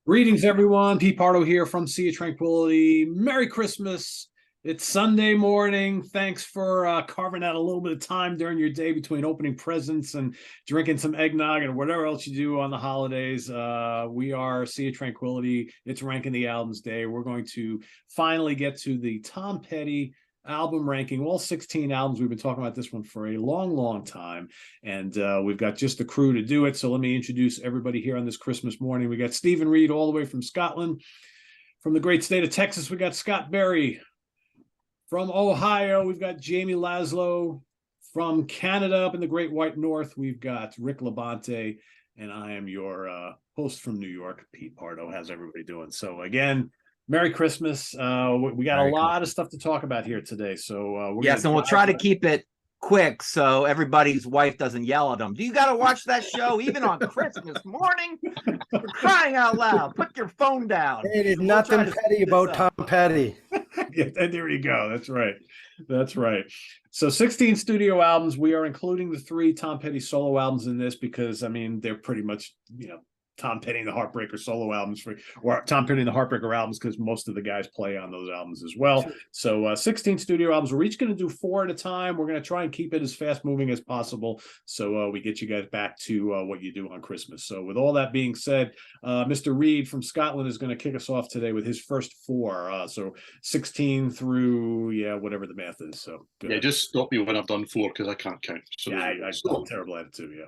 Greetings, everyone. Pete Pardo here from Sea of Tranquility. Merry Christmas. It's Sunday morning. Thanks for carving out a little bit of time during your day between opening presents and drinking some eggnog and whatever else you do on the holidays. We are Sea of Tranquility. It's Ranking the Albums Day. We're going to finally get to the Tom Petty album ranking, all 16 albums. We've been talking about this one for a long time, and we've got just the crew to do it. So let me introduce everybody here on this Christmas morning. We got Stephen Reid all the way from Scotland. From the great state of Texas, we got Scott Berry. From Ohio, we've got Jamie Laszlo. From Canada, up in the great white north, we've got Rick LaBonte, and I am your host from New York, Pete Pardo. How's everybody doing? So again, Merry Christmas. We got a lot of stuff to talk about here today. So yes, and we'll try to keep it quick so everybody's wife doesn't yell at them. Do you got to watch that show even on Christmas morning? For crying out loud, put your phone down. It is nothing petty about Tom Petty. Yeah, there you go. That's right. That's right. So 16 studio albums. We are including the 3 Tom Petty solo albums in this because, I mean, they're pretty much, Tom Petty and the Heartbreakers solo albums, or Tom Petty and the Heartbreaker albums, because most of the guys play on those albums as well. Sure. So 16 studio albums. We're each going to do 4 at a time. We're going to try and keep it as fast moving as possible, so we get you guys back to what you do on Christmas. So with all that being said, Mr. Reid from Scotland is going to kick us off today with his first 4. So 16 through whatever the math is. So just stop me when I've done 4 because I can't count. So I'm terrible at it too. Yeah.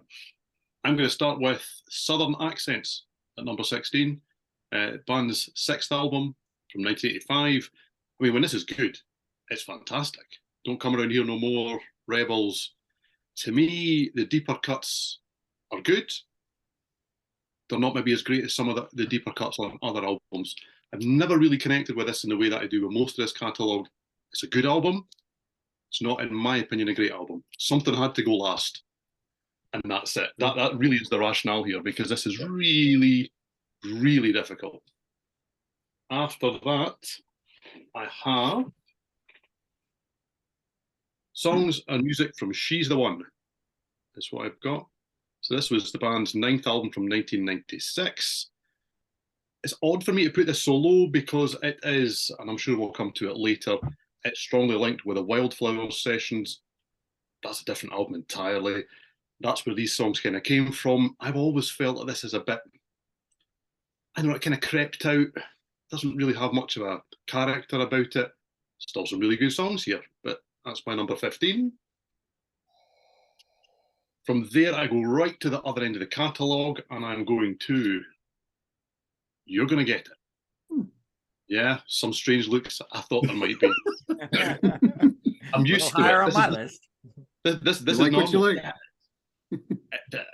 I'm going to start with Southern Accents at number 16. Band's 6th album from 1985. I mean, when this is good, it's fantastic. Don't Come Around Here No More, Rebels. To me, the deeper cuts are good. They're not maybe as great as some of the deeper cuts on other albums. I've never really connected with this in the way that I do with most of this catalogue. It's a good album. It's not, in my opinion, a great album. Something had to go last. And that's it. That really is the rationale here, because this is really, really difficult. After that, I have songs and music from She's the One. That's what I've got. So this was the band's 9th album from 1996. It's odd for me to put this so low because it is, and I'm sure we'll come to it later, it's strongly linked with the Wildflowers sessions. That's a different album entirely. That's where these songs kind of came from. I've always felt that this is a bit, I don't know, it kind of crept out. Doesn't really have much of a character about it. Still some really good songs here, but that's my number 15. From there, I go right to the other end of the catalogue, and I'm going to You're Gonna Get It. Yeah, some strange looks I thought there might be. I'm used to it. On my list. This is like what you like.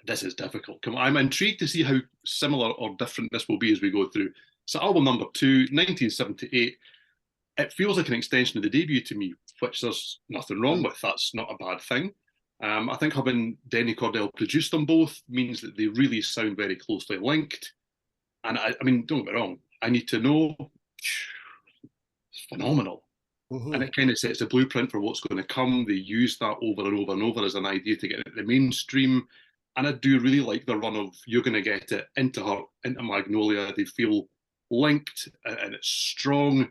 This is difficult. Come on, I'm intrigued to see how similar or different this will be as we go through. So album number 2, 1978. It feels like an extension of the debut to me, which there's nothing wrong with. That's not a bad thing. I think having Denny Cordell produce them both means that they really sound very closely linked. And I mean, don't get me wrong, I Need to Know, it's phenomenal. Mm-hmm. And it kind of sets the blueprint for what's going to come. They use that over and over and over as an idea to get it the mainstream. And I do really like the run of You're Gonna Get It into Magnolia. They feel linked and it's strong.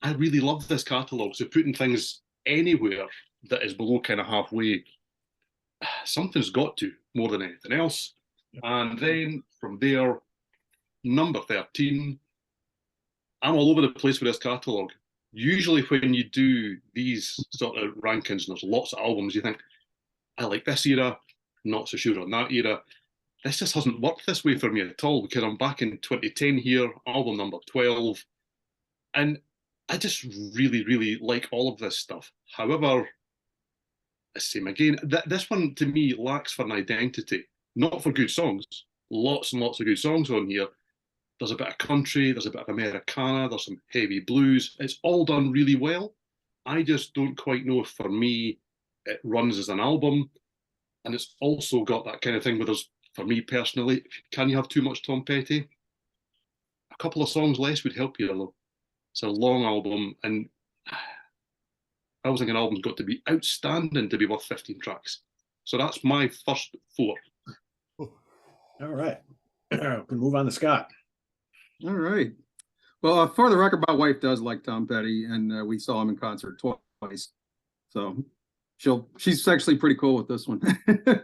I really love this catalogue. So putting things anywhere that is below kind of halfway, something's got to, more than anything else. And then from there, number 13, I'm all over the place with this catalogue. Usually when you do these sort of rankings and there's lots of albums, you think, I like this era, not so sure on that era. This just hasn't worked this way for me at all, because I'm back in 2010 here, album number 12, and I just really, really like all of this stuff. However, the same again, this one to me lacks for an identity, not for good songs. Lots and lots of good songs on here. There's a bit of country, there's a bit of Americana, there's some heavy blues. It's all done really well. I just don't quite know if for me it runs as an album. And it's also got that kind of thing where there's, for me personally, can you have too much Tom Petty? A couple of songs less would help you, though. It's a long album, and I was thinking an album's got to be outstanding to be worth 15 tracks. So that's my first 4. All right. We can move on to Scott. All right. Well, for the record, my wife does like Tom Petty, and we saw him in concert twice. So she's actually pretty cool with this one.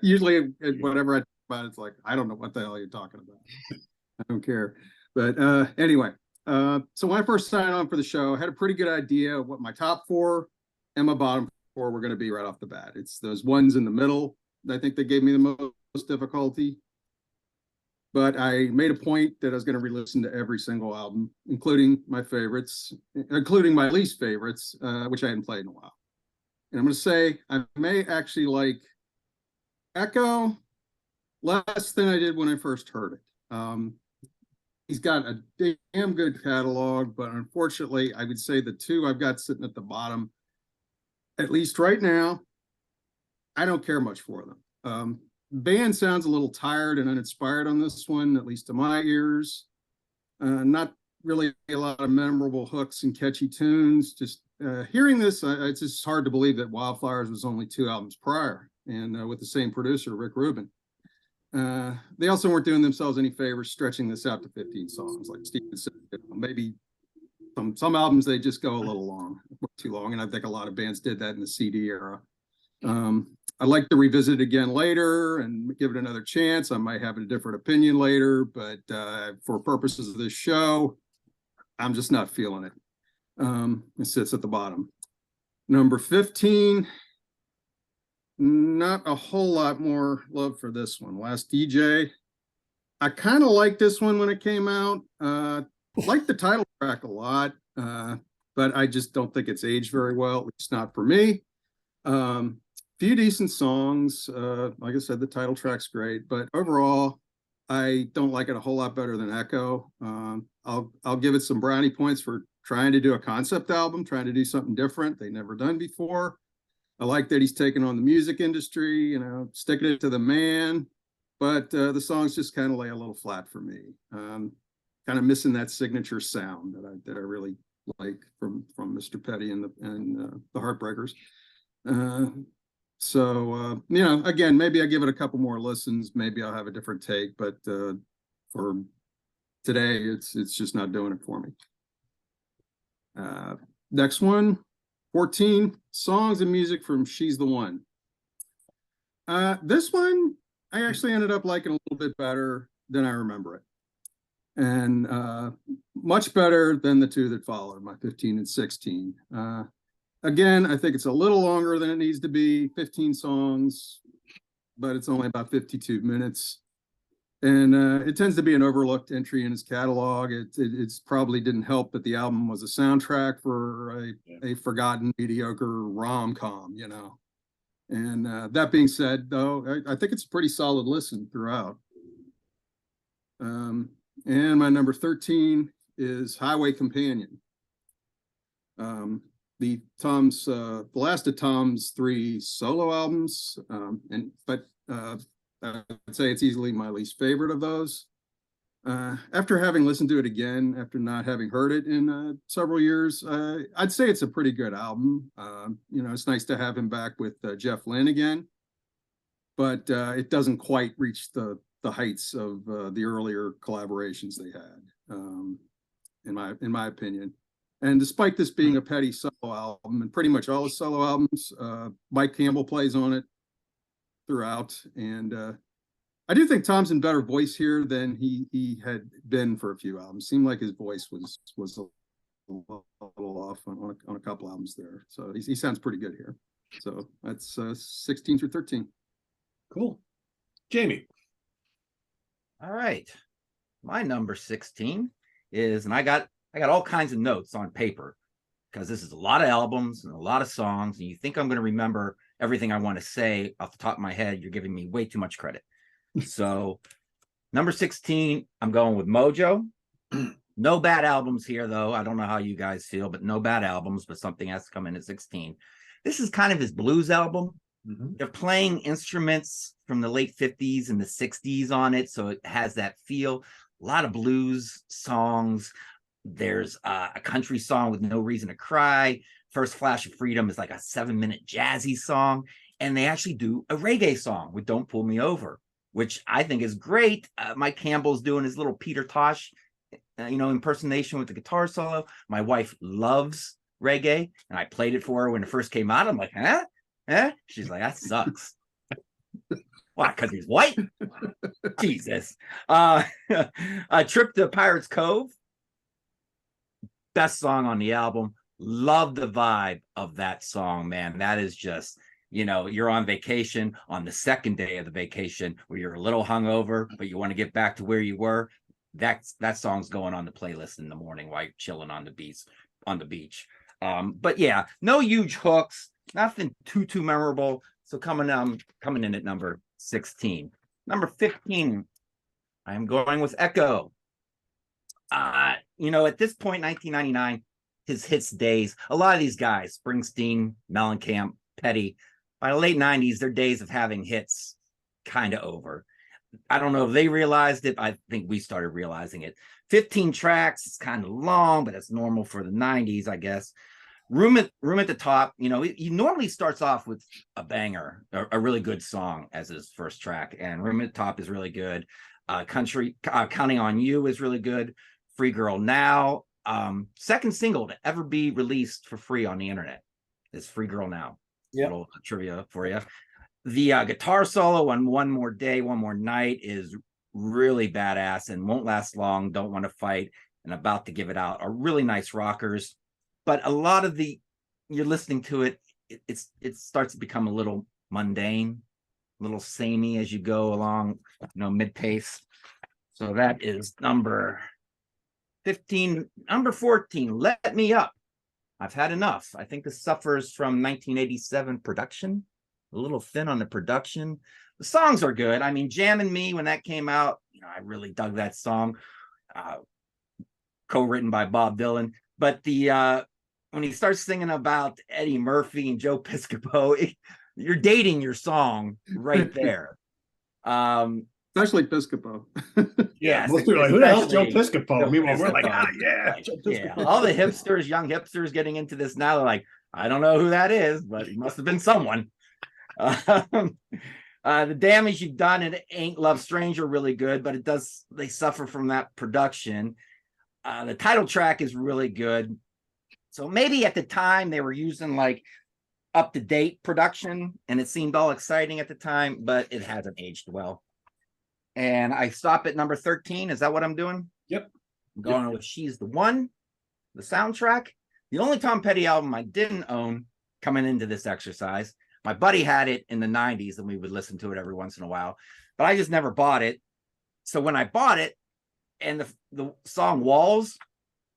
Usually, whatever I talk about, it's like, I don't know what the hell you're talking about. I don't care. But anyway, so when I first signed on for the show, I had a pretty good idea of what my top four and my bottom four were going to be right off the bat. It's those ones in the middle that I think that gave me the most difficulty. But I made a point that I was going to re-listen to every single album, including my favorites, including my least favorites, which I hadn't played in a while. And I'm going to say I may actually like Echo less than I did when I first heard it. He's got a damn good catalog, but unfortunately, I would say the two I've got sitting at the bottom, at least right now, I don't care much for them. Band sounds a little tired and uninspired on this one, at least to my ears. Not really a lot of memorable hooks and catchy tunes. Just hearing this, it's just hard to believe that Wildflowers was only 2 albums prior, and with the same producer, Rick Rubin. They also weren't doing themselves any favors stretching this out to 15 songs, like Steven said. Maybe some albums they just go a little long, too long, and I think a lot of bands did that in the CD era. I'd like to revisit it again later and give it another chance. I might have a different opinion later, but for purposes of this show, I'm just not feeling it. It sits at the bottom. Number 15, not a whole lot more love for this one. Last DJ. I kind of liked this one when it came out. Liked the title track a lot, but I just don't think it's aged very well, at least not for me. Few decent songs. Like I said, the title track's great, but overall, I don't like it a whole lot better than Echo. I'll give it some brownie points for trying to do a concept album, trying to do something different they never done before. I like that he's taken on the music industry, sticking it to the man, but the songs just kind of lay a little flat for me. Kind of missing that signature sound that I really like from Mr. Petty and the Heartbreakers. So again, maybe I give it a couple more listens. Maybe I'll have a different take, but for today, it's just not doing it for me. Next one, 14 songs and music from She's the One. This one, I actually ended up liking a little bit better than I remember it. And much better than the two that followed, my 15 and 16. Again, I think it's a little longer than it needs to be, 15 songs, but it's only about 52 minutes. And it tends to be an overlooked entry in his catalog. It's probably didn't help that the album was a soundtrack for a forgotten, mediocre rom-com, And that being said, though, I think it's a pretty solid listen throughout. And my number 13 is Highway Companion. The last of Tom's 3 solo albums, but I'd say it's easily my least favorite of those. After having listened to it again, after not having heard it in several years, I'd say it's a pretty good album. It's nice to have him back with Jeff Lynne again, but it doesn't quite reach the heights of the earlier collaborations they had, in my opinion. And despite this being a Petty solo album, and pretty much all his solo albums, Mike Campbell plays on it throughout. And I do think Tom's in better voice here than he had been for a few albums. Seemed like his voice was a little off on a couple albums there. So he sounds pretty good here. So that's 16 through 13. Cool. Jamie. All right. My number 16 is, and I got all kinds of notes on paper because this is a lot of albums and a lot of songs, and you think I'm going to remember everything I want to say off the top of my head. You're giving me way too much credit. So number 16, I'm going with Mojo. No bad albums here, though. I don't know how you guys feel, but no bad albums, but something has to come in at 16. This is kind of his blues album. Mm-hmm. They're playing instruments from the late 50s and the 60s on it, so it has that feel. A lot of blues songs. There's a country song with No Reason to Cry. First Flash of Freedom is like a 7-minute jazzy song. And they actually do a reggae song with Don't Pull Me Over, which I think is great. Mike Campbell's doing his little Peter Tosh impersonation with the guitar solo. My wife loves reggae, and I played it for her when it first came out. I'm like, huh? She's like, that sucks. Why? Because he's white? Jesus. A Trip to Pirates Cove. Best song on the album. Love the vibe of that song, man. That is just, you're on vacation on the second day of the vacation where you're a little hungover, but you want to get back to where you were. That song's going on the playlist in the morning while you're chilling on the beach. But yeah, no huge hooks, nothing too memorable. So coming in at number 16. Number 15, I'm going with Echo. At this point, 1999, his hits days, a lot of these guys, Springsteen, Mellencamp, Petty, by the late 90s, their days of having hits kind of over. I don't know if they realized it. I think we started realizing it. 15 tracks, it's kind of long, but it's normal for the 90s, I guess. Room at the Top, he normally starts off with a banger, a really good song as his first track, and Room at the Top is really good. Counting on You is really good. Free Girl Now, second single to ever be released for free on the internet is Free Girl Now. Yeah. Little trivia for you. The guitar solo on One More Day, One More Night is really badass, and Won't Last Long, Don't Want to Fight, and About to Give It Out are really nice rockers. But a lot of you're listening to it, it starts to become a little mundane, a little samey as you go along, mid-pace. So that is number 15. Number 14, Let Me Up. I've had enough. I think this suffers from 1987 production. A little thin on the production. The songs are good. I mean, Jammin' Me, when that came out, I really dug that song. Co-written by Bob Dylan. But when he starts singing about Eddie Murphy and Joe Piscopo, you're dating your song right there. Especially Piscopo. Yeah. We're like, who the hell's Joe Piscopo? Meanwhile, we're like, yeah. Joe Piscopo. Yeah. All the young hipsters getting into this now, they're like, I don't know who that is, but he must have been someone. The Damage You've Done and Ain't Love Strange are really good, but they suffer from that production. The title track is really good. So maybe at the time they were using like up-to-date production and it seemed all exciting at the time, but it hasn't aged well. And I stop at number 13. Is that what I'm doing? Yep. I'm going with She's the One, the soundtrack. The only Tom Petty album I didn't own coming into this exercise. My buddy had it in the 90s and we would listen to it every once in a while, but I just never bought it. So when I bought it and the song Walls,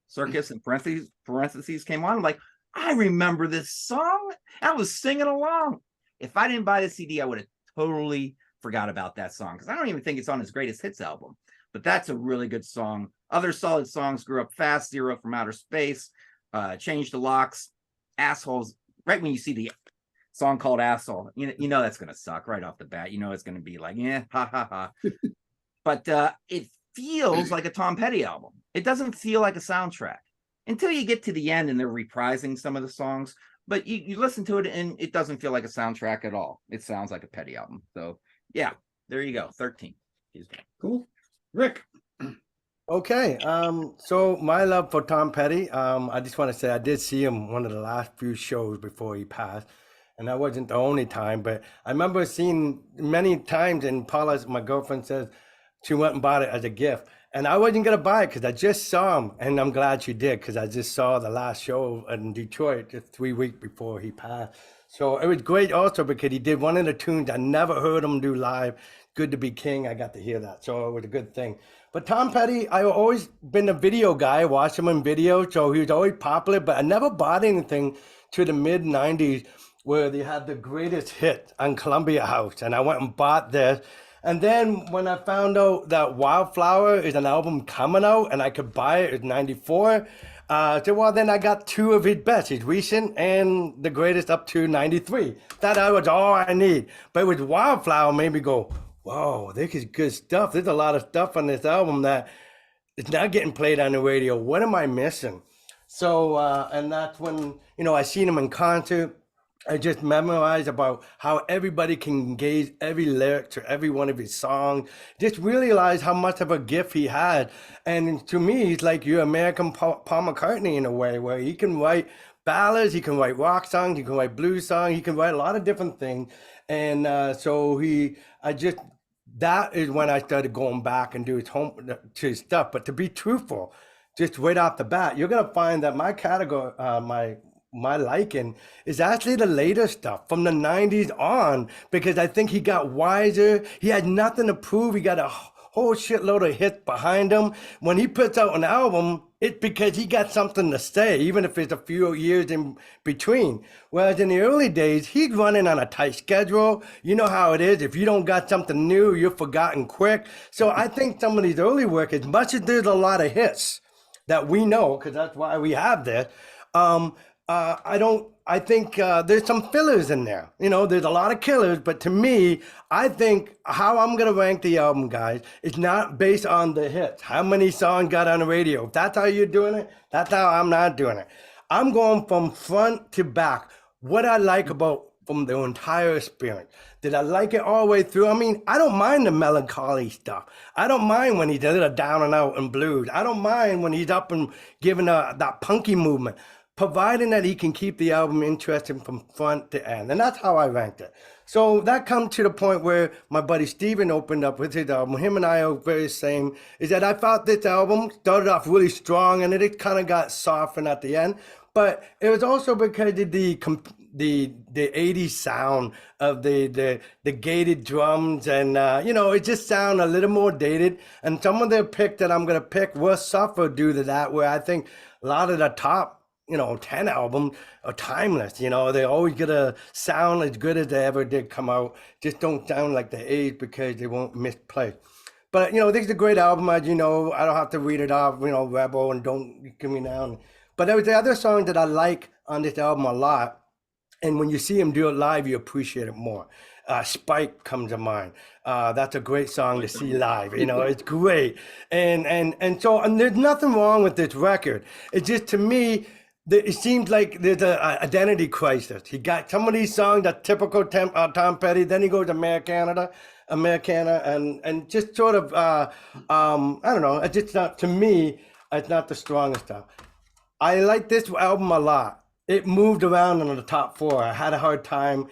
Circus in parentheses came on, I'm like, I remember this song. I was singing along. If I didn't buy the CD, I would have totally forgot about that song because I don't even think it's on his greatest hits album. But that's a really good song. Other solid songs: Grew Up Fast, Zero from Outer Space, Change the Locks, Assholes. Right when you see the song called Asshole, you know that's gonna suck right off the bat. It's gonna be like, yeah, ha ha ha. But it feels like a Tom Petty album. It doesn't feel like a soundtrack until you get to the end and they're reprising some of the songs. But you listen to it and it doesn't feel like a soundtrack at all. It sounds like a Petty album. So yeah, there you go. 13. Cool. Rick. Okay. So my love for Tom Petty, I just want to say I did see him one of the last few shows before he passed. And that wasn't the only time, but I remember seeing many times, and Paula, my girlfriend, says she went and bought it as a gift. And I wasn't going to buy it because I just saw him, and I'm glad she did because I just saw the last show in Detroit just 3 weeks before he passed. So it was great also because he did one of the tunes I never heard him do live, Good to Be King. I got to hear that, so it was a good thing. But Tom Petty, I've always been a video guy, watched him in video, so he was always popular, but I never bought anything to the mid-90s where they had the greatest hit on Columbia House, and I went and bought this. And then when I found out that Wildflower is an album coming out and I could buy it in 94, so well, then I got two of his best, his recent and the greatest up to 93. That was all I need. But with Wildflower made me go, whoa, this is good stuff. There's a lot of stuff on this album that is not getting played on the radio. What am I missing? So, and that's when, I seen him in concert. I just memorized about how everybody can engage every lyric to every one of his songs. Just realized how much of a gift he had. And to me, he's like your American Paul McCartney in a way, where he can write ballads, he can write rock songs, he can write blues songs, he can write a lot of different things. And that is when I started going back and do his stuff. But to be truthful, just right off the bat, you're gonna find that my category, my liking is actually the later stuff from the 90s on, because I think he got wiser. He had nothing to prove. He got a whole shitload of hits behind him. When he puts out an album, it's because he got something to say, even if it's a few years in between. Whereas in the early days, he's running on a tight schedule. You know how it is. If you don't got something new, you're forgotten quick. So I think some of these early work, as much as there's a lot of hits that we know, because that's why we have this, I think there's some fillers in there. You know, there's a lot of killers, but to me, I think how I'm going to rank the album, guys, is not based on the hits. How many songs got on the radio? If that's how you're doing it, that's how I'm not doing it. I'm going from front to back. What I like about from the entire experience. Did I like it all the way through? I mean, I don't mind the melancholy stuff. I don't mind when he did a down and out and blues. I don't mind when he's up and giving that punky movement, providing that he can keep the album interesting from front to end. And that's how I ranked it. So that comes to the point where my buddy Steven opened up with his album. Him and I are very same, is that I thought this album started off really strong and it kind of got softened at the end. But it was also because of the 80s sound of the gated drums, and it just sounded a little more dated. And some of the pick that I'm gonna pick will suffer due to that, where I think a lot of the top 10 albums are timeless. They always gonna sound as good as they ever did come out. Just don't sound like the age because they won't misplay. But this is a great album, as you know. I don't have to read it off, Rebel and Don't Get Me Down. But there was the other song that I like on this album a lot. And when you see him do it live, you appreciate it more. Spike comes to mind. That's a great song to see live. It's great. And there's nothing wrong with this record. It's just, to me, it seems like there's an identity crisis. He got some of these songs that typical Tom Petty. Then he goes to Americana, and just sort of, I don't know. It's just not, to me, it's not the strongest stuff. I like this album a lot. It moved around in the top 4. I had a hard time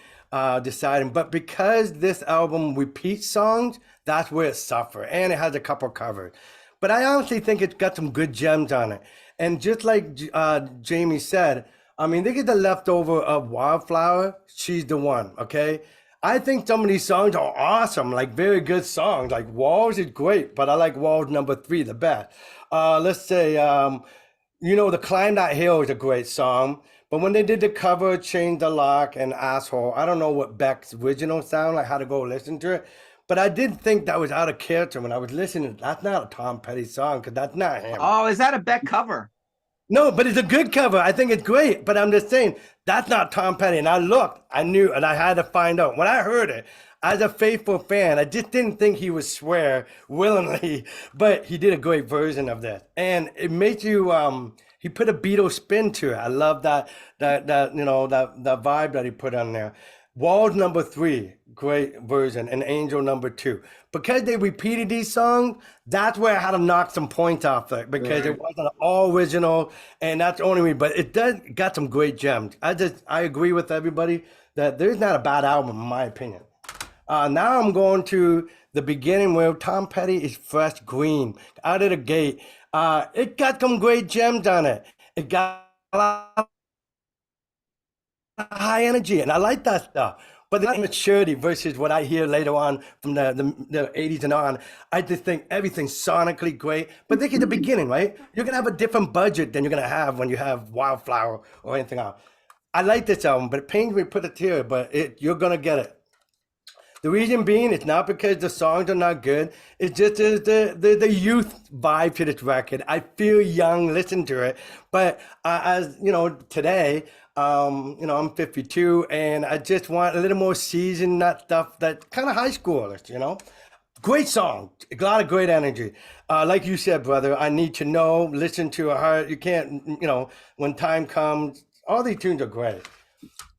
deciding, but because this album repeats songs, that's where it suffered, and it has a couple covers. But I honestly think it's got some good gems on it. And just like Jamie said, I mean, look at the leftover of Wildflower, She's the One, okay? I think some of these songs are awesome, like very good songs. Like Walls is great, but I like Walls number 3 the best. Let's say, The Climb That Hill is a great song. But when they did the cover, Change the Lock and Asshole, I don't know what Beck's original sound like, how to go listen to it. But I did think that was out of character when I was listening. That's not a Tom Petty song, because that's not him. Oh, is that a Beck cover? No, but it's a good cover. I think it's great. But I'm just saying, that's not Tom Petty. And I looked, I knew, and I had to find out. When I heard it, as a faithful fan, I just didn't think he would swear willingly. But he did a great version of this. And it makes you... he put a Beatles spin to it. I love that vibe that he put on there. Walls number 3, great version, and Angel number 2. Because they repeated these songs, that's where I had to knock some points off it, because it wasn't all original, and that's the only reason. But it got some great gems. I agree with everybody that there's not a bad album in my opinion. Now I'm going to the beginning where Tom Petty is fresh green out of the gate. It got some great gems on it. It got a lot of high energy, and I like that stuff. But the maturity versus what I hear later on from the 80s and on, I just think everything's sonically great. But think at the beginning, right? You're going to have a different budget than you're going to have when you have Wildflower or anything else. I like this album, but it pains me to put it here, but you're going to get it. The reason being, it's not because the songs are not good. It's just the youth vibe to this record. I feel young listening to it. But as you know, today, I'm 52, and I just want a little more seasoned, that stuff, that kind of high schoolers, Great song, a lot of great energy. Like you said, brother, I Need to Know, Listen to a Heart. You can't, When Time Comes, all these tunes are great.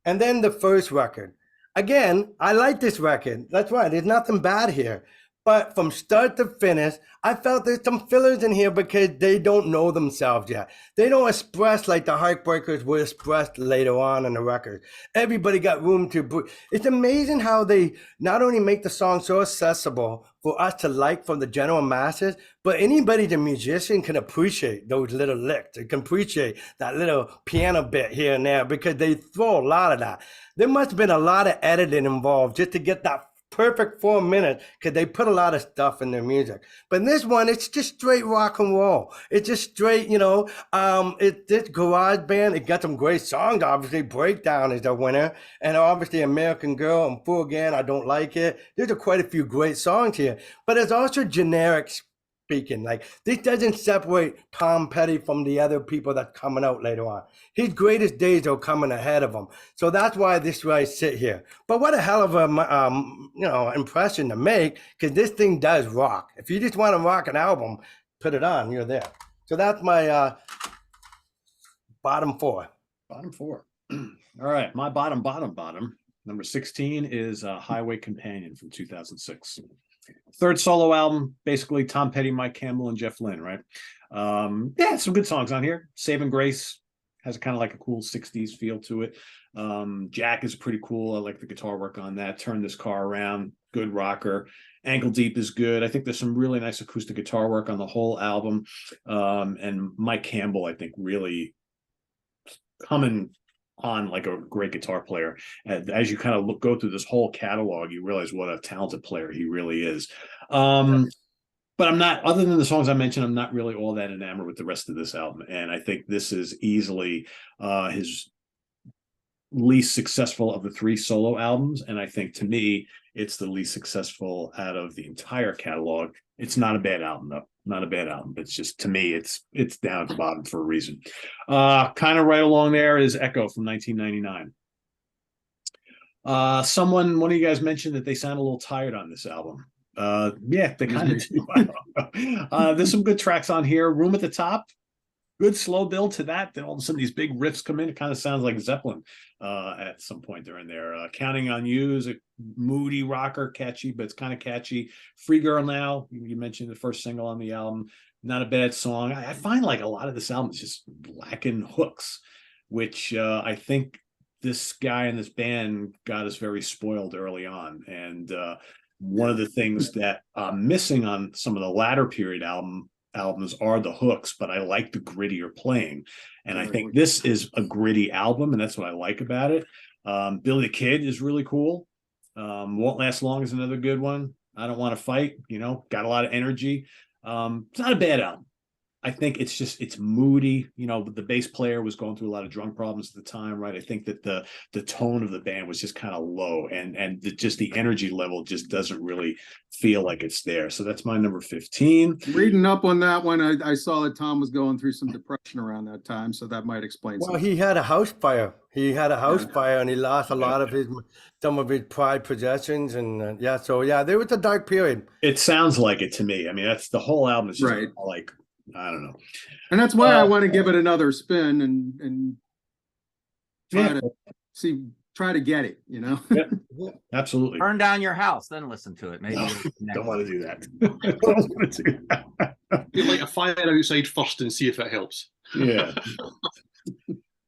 and then the first record. Again, I like this record. That's right. There's nothing bad here. But from start to finish, I felt there's some fillers in here because they don't know themselves yet. They don't express like the Heartbreakers were expressed later on in the record. Everybody got room to breathe. It's amazing how they not only make the song so accessible for us to like from the general masses, but anybody, the musician, can appreciate those little licks. They can appreciate that little piano bit here and there because they throw a lot of that. There must have been a lot of editing involved just to get that perfect 4 minutes because they put a lot of stuff in their music. But in this one, it's just straight rock and roll. It's just straight, it's this garage band. It got some great songs, obviously. Breakdown is the winner. And obviously American Girl and Fool Again, I Don't Like It. There's quite a few great songs here. But it's also generic speaking. Like, this doesn't separate Tom Petty from the other people that's coming out later on. His greatest days are coming ahead of him. So that's why this guy sit here. But what a hell of a impression to make, because this thing does rock. If you just want to rock an album, put it on, you're there. So that's my bottom four. Bottom four. All right, my bottom, number 16 is Highway Companion from 2006. Third solo album, basically Tom Petty, Mike Campbell, and Jeff Lynne, right? Yeah, some good songs on here. Saving Grace has a kind of like a cool 60s feel to it. Jack is pretty cool. I like the guitar work on that. Turn This Car Around, good rocker. Ankle Deep is good. I think there's some really nice acoustic guitar work on the whole album. And Mike Campbell, I think, really coming on like a great guitar player. And as you kind of go through this whole catalog, you realize what a talented player he really is. But I'm not, other than the songs I mentioned, I'm not really all that enamored with the rest of this album. And I think this is easily his least successful of the 3 solo albums. And I think, to me, it's the least successful out of the entire catalog. It's not a bad album, though. Not a bad album. It's just, to me, it's down at the bottom for a reason. Kind of right along there is Echo from 1999. One of you guys mentioned that they sound a little tired on this album. Yeah, they kind of do. I don't know. There's some good tracks on here. Room at the Top, good slow build to that. Then all of a sudden these big riffs come in. It kind of sounds like Zeppelin at some point during there. Counting on You is a moody rocker, catchy, but it's kind of catchy. Free Girl Now, you mentioned the first single on the album. Not a bad song. I find like a lot of this album is just lacking hooks, which I think this guy and this band got us very spoiled early on. And one of the things that I'm missing on some of the latter period albums are the hooks, but I like the grittier playing. And I think this is a gritty album, and that's what I like about it. Billy the Kid is really cool. Won't Last Long is another good one. I Don't Want to Fight, got a lot of energy. It's not a bad album. I think it's moody. The bass player was going through a lot of drug problems at the time, right? I think that the tone of the band was just kind of low, and just the energy level just doesn't really feel like it's there. So that's my number 15. Reading up on that one, I saw that Tom was going through some depression around that time, so that might explain something. Well, he had a house fire. Fire, and he lost a lot of some of his prized possessions, and there was a dark period. It sounds like it to me. I mean, that's the whole album is just right. Like, I don't know. And that's why I want to give it another spin and try to get it, Yep. Absolutely. Burn down your house, then listen to it. Maybe don't want to do that. Don't want to do that. You'd like a fire outside first and see if it helps. Yeah.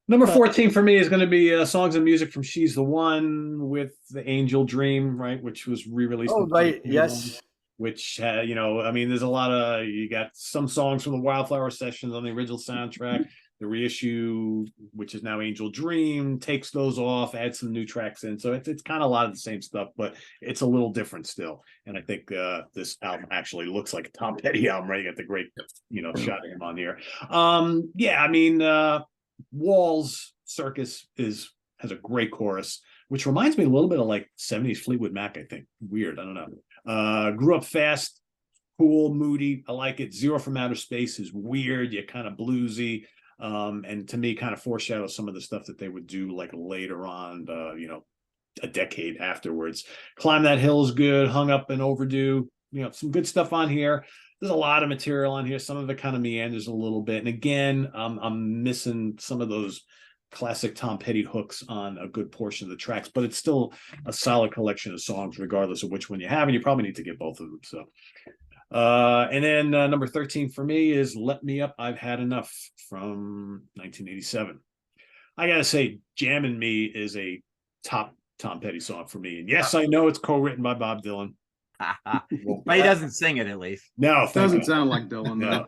Number 14 for me is going to be songs and music from She's the One with the Angel Dream, right, which was re-released. Oh, right. Yes. Which, there's a lot of, you got some songs from the Wildflower Sessions on the original soundtrack. The reissue, which is now Angel Dream, takes those off, adds some new tracks in. So it's kind of a lot of the same stuff, but it's a little different still. And I think this album actually looks like a Tom Petty album, right? You got the great, shot of him on here. Walls Circus has a great chorus, which reminds me a little bit of like 70s Fleetwood Mac, I think. Weird, I don't know. Grew Up Fast, cool, moody. I like it. Zero from Outer Space is weird, yet kind of bluesy. And to me, kind of foreshadows some of the stuff that they would do like later on, a decade afterwards. Climb That Hill is good. Hung Up and Overdue. Some good stuff on here. There's a lot of material on here. Some of it kind of meanders a little bit. And again, I'm missing some of those classic Tom Petty hooks on a good portion of the tracks, but it's still a solid collection of songs, regardless of which one you have, and you probably need to get both of them. So, and then number 13 for me is "Let Me Up, I've Had Enough" from 1987. I gotta say, "Jammin' Me" is a top Tom Petty song for me, and yes, I know it's co-written by Bob Dylan. But he doesn't sing it, at least. No, It doesn't sound like Dylan. no.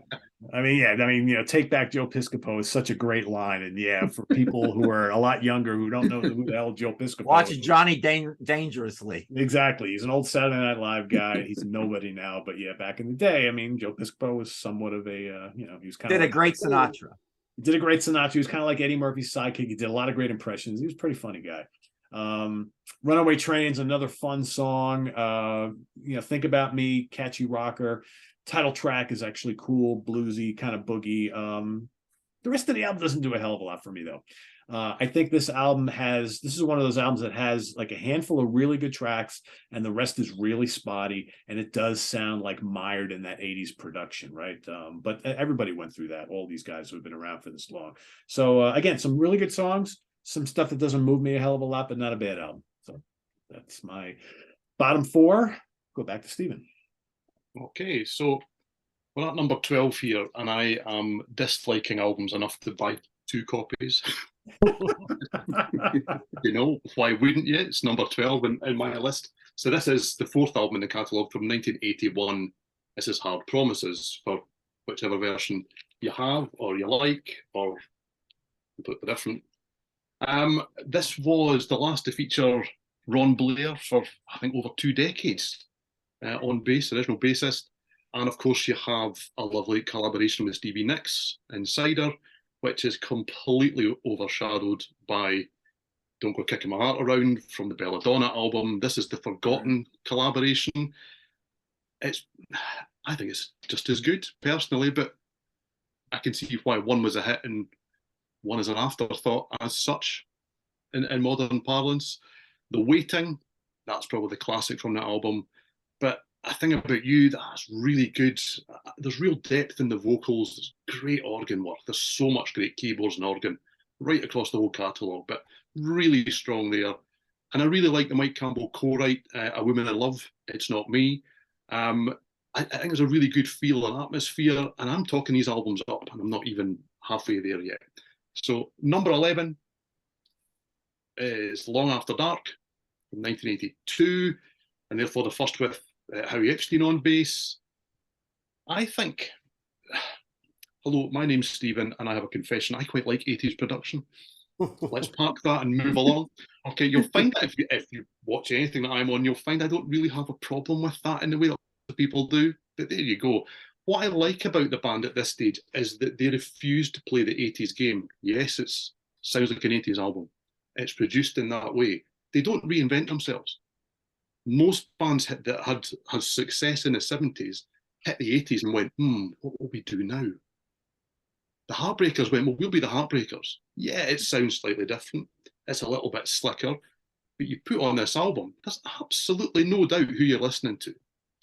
I mean, "Take Back Joe Piscopo" is such a great line, and yeah, for people who are a lot younger who don't know who the hell Joe Piscopo Watching is. Johnny Dangerously. Exactly, he's an old Saturday Night Live guy. He's nobody now, but yeah, back in the day, I mean, Joe Piscopo was somewhat of a, he was kind of Did a great Sinatra. He did a great Sinatra. He was kind of like Eddie Murphy's sidekick. He did a lot of great impressions. He was a pretty funny guy. "Runaway Train's" another fun song. "Think About Me," catchy rocker. Title track is actually cool, bluesy, kind of boogie. The rest of the album doesn't do a hell of a lot for me, though. I think this is one of those albums that has like a handful of really good tracks, and the rest is really spotty, and it does sound like mired in that 80s production, right? But everybody went through that, all these guys who have been around for this long. So again, some really good songs, some stuff that doesn't move me a hell of a lot, but not a bad album. So that's my bottom 4. Go back to Stephen. Okay, so we're at number 12 here, and I am disliking albums enough to buy 2 copies. Why wouldn't you? It's number 12 in my list. So this is the 4th album in the catalogue from 1981. This is "Hard Promises," for whichever version you have or you like, or completely different. This was the last to feature Ron Blair for, I think, over 2 decades on bass, original bassist. And of course, you have a lovely collaboration with Stevie Nicks in Cider, which is completely overshadowed by "Don't Go Kicking My Heart Around" from the Belladonna album. This is the forgotten collaboration. I think it's just as good, personally, but I can see why one was a hit and one is an afterthought as such in modern parlance. "The Waiting," that's probably the classic from that album. But "A Thing About You," that's really good. There's real depth in the vocals. There's great organ work. There's so much great keyboards and organ right across the whole catalogue, but really strong there. And I really like the Mike Campbell co-write, "A Woman in Love, It's Not Me." I think there's a really good feel and atmosphere, and I'm talking these albums up, and I'm not even halfway there yet. So number 11 is "Long After Dark" from 1982, and therefore the first with Howie Epstein on bass. I think, hello, my name's Stephen, and I have a confession. I quite like 80s production. Let's park that and move along. Okay, you'll find that if you watch anything that I'm on, you'll find I don't really have a problem with that in the way that people do. But there you go. What I like about the band at this stage is that they refuse to play the 80s game. Yes, it sounds like an 80s album. It's produced in that way. They don't reinvent themselves. Most bands that had success in the 70s hit the 80s and went, what will we do now? The Heartbreakers went, well, we'll be the Heartbreakers. Yeah, it sounds slightly different. It's a little bit slicker. But you put on this album, there's absolutely no doubt who you're listening to.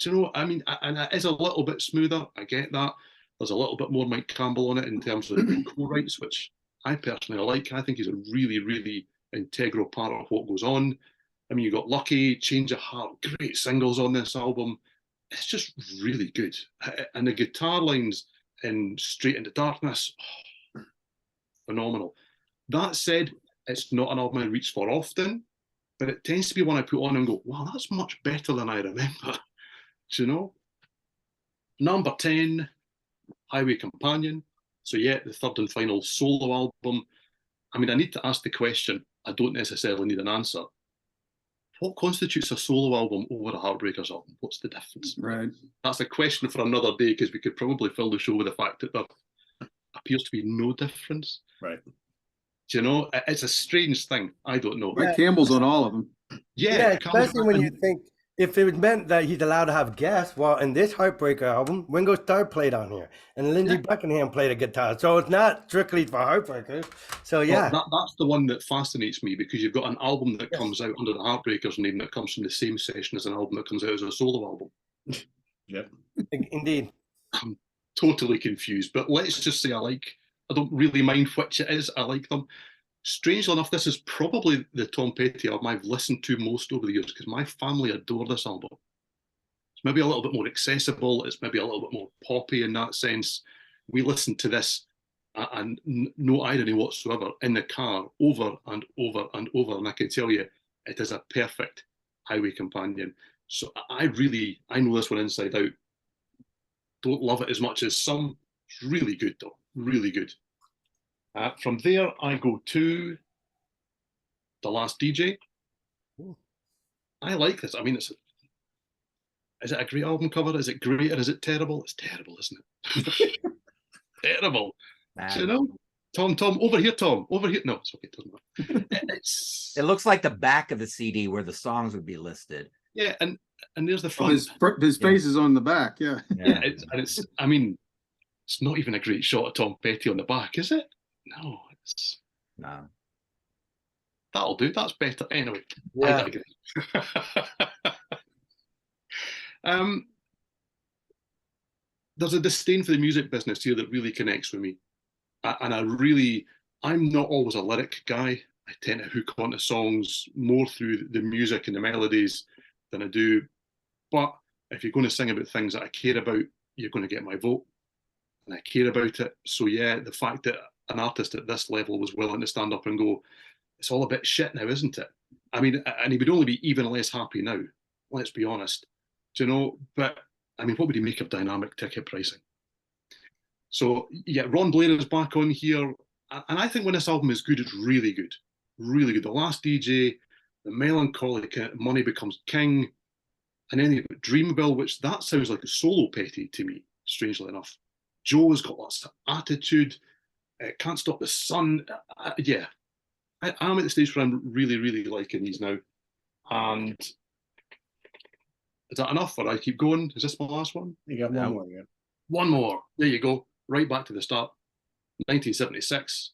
Do you know what I mean? And it is a little bit smoother. I get that. There's a little bit more Mike Campbell on it in terms of co-writes, which I personally like. I think he's a really, really integral part of what goes on. I mean, you got Lucky, Change of Heart, great singles on this album. It's just really good. And the guitar lines in Straight Into Darkness, phenomenal. That said, it's not an album I reach for often, but it tends to be one I put on and go, wow, that's much better than I remember. Do you know? Number 10, Highway Companion. So yeah, the third and final solo album. I mean, I need to ask the question. I don't necessarily need an answer. What constitutes a solo album over a Heartbreakers album? What's the difference? Right. That's a question for another day, because we could probably fill the show with the fact that there appears to be no difference. Right. Do you know? It's a strange thing. I don't know. Mike Campbell's on all of them. Yeah, especially when you think, if it meant that he's allowed to have guests, well, in this Heartbreaker album, Ringo Starr played on here, and Lindsey Buckingham played a guitar, so it's not strictly for Heartbreakers. So yeah, well, that's the one that fascinates me, because you've got an album that comes out under the Heartbreakers name that comes from the same session as an album that comes out as a solo album. Yep. Indeed. I'm totally confused, but let's just say I don't really mind which it is. I like them. strangely enough, this is probably the Tom Petty album I've listened to most over the years because my family adore this album. It's maybe a little bit more accessible. It's maybe a little bit more poppy in that sense. We listened to this, and no irony whatsoever, in the car over and over and over. And I can tell you, it is a perfect highway companion. So I know this one inside out. Don't love it as much as some. It's really good though, really good. From there, I go to The Last DJ. Ooh. I like this. I mean, is it a great album cover? Is it great or is it terrible? It's terrible, isn't it? Terrible. You know? Tom, over here, Tom. Over here. No, it's okay. It doesn't matter. It looks like the back of the CD where the songs would be listed. Yeah, and there's the front. His face is on the back. Yeah. Yeah, it's. I mean, it's not even a great shot of Tom Petty on the back, is it? No, it's. No. That'll do. That's better. Anyway, Yeah. I digress. There's a disdain for the music business here that really connects with me. And I'm not always a lyric guy. I tend to hook onto songs more through the music and the melodies than I do. But if you're going to sing about things that I care about, you're going to get my vote. And I care about it. So yeah, the fact that an artist at this level was willing to stand up and go, it's all a bit shit now, isn't it? I mean, and he would only be even less happy now. Let's be honest. Do you know? But I mean, what would he make of dynamic ticket pricing? So yeah, Ron Blair is back on here. And I think when this album is good, it's really good. Really good. The Last DJ, the melancholic Money Becomes King, and then you've got Dreamville, which that sounds like a solo Petty to me, strangely enough. Joe's got lots of attitude. Can't Stop the Sun. Yeah. I'm at the stage where I'm really, really liking these now. And is that enough? Or I keep going? Is this my last one? You got one more. Yeah. One more. There you go. Right back to the start. 1976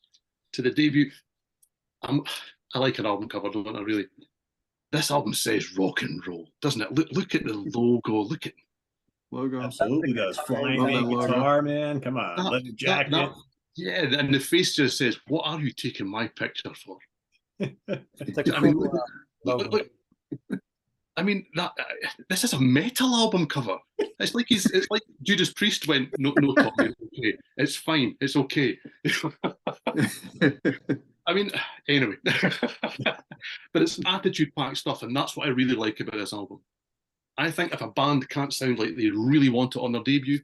to the debut. I like an album cover, don't I? Really. This album says rock and roll, doesn't it? Look at the logo. Look at Logo. Absolutely does. Flying guitar, man. Come on. Leather jacket. Yeah, and the face just says, "What are you taking my picture for?" It's like I mean, look, I mean that this is a metal album cover. It's like Judas Priest went, no, Tommy, it's okay. It's fine, it's okay. I mean, anyway, but it's attitude-packed stuff, and that's what I really like about this album. I think if a band can't sound like they really want it on their debut,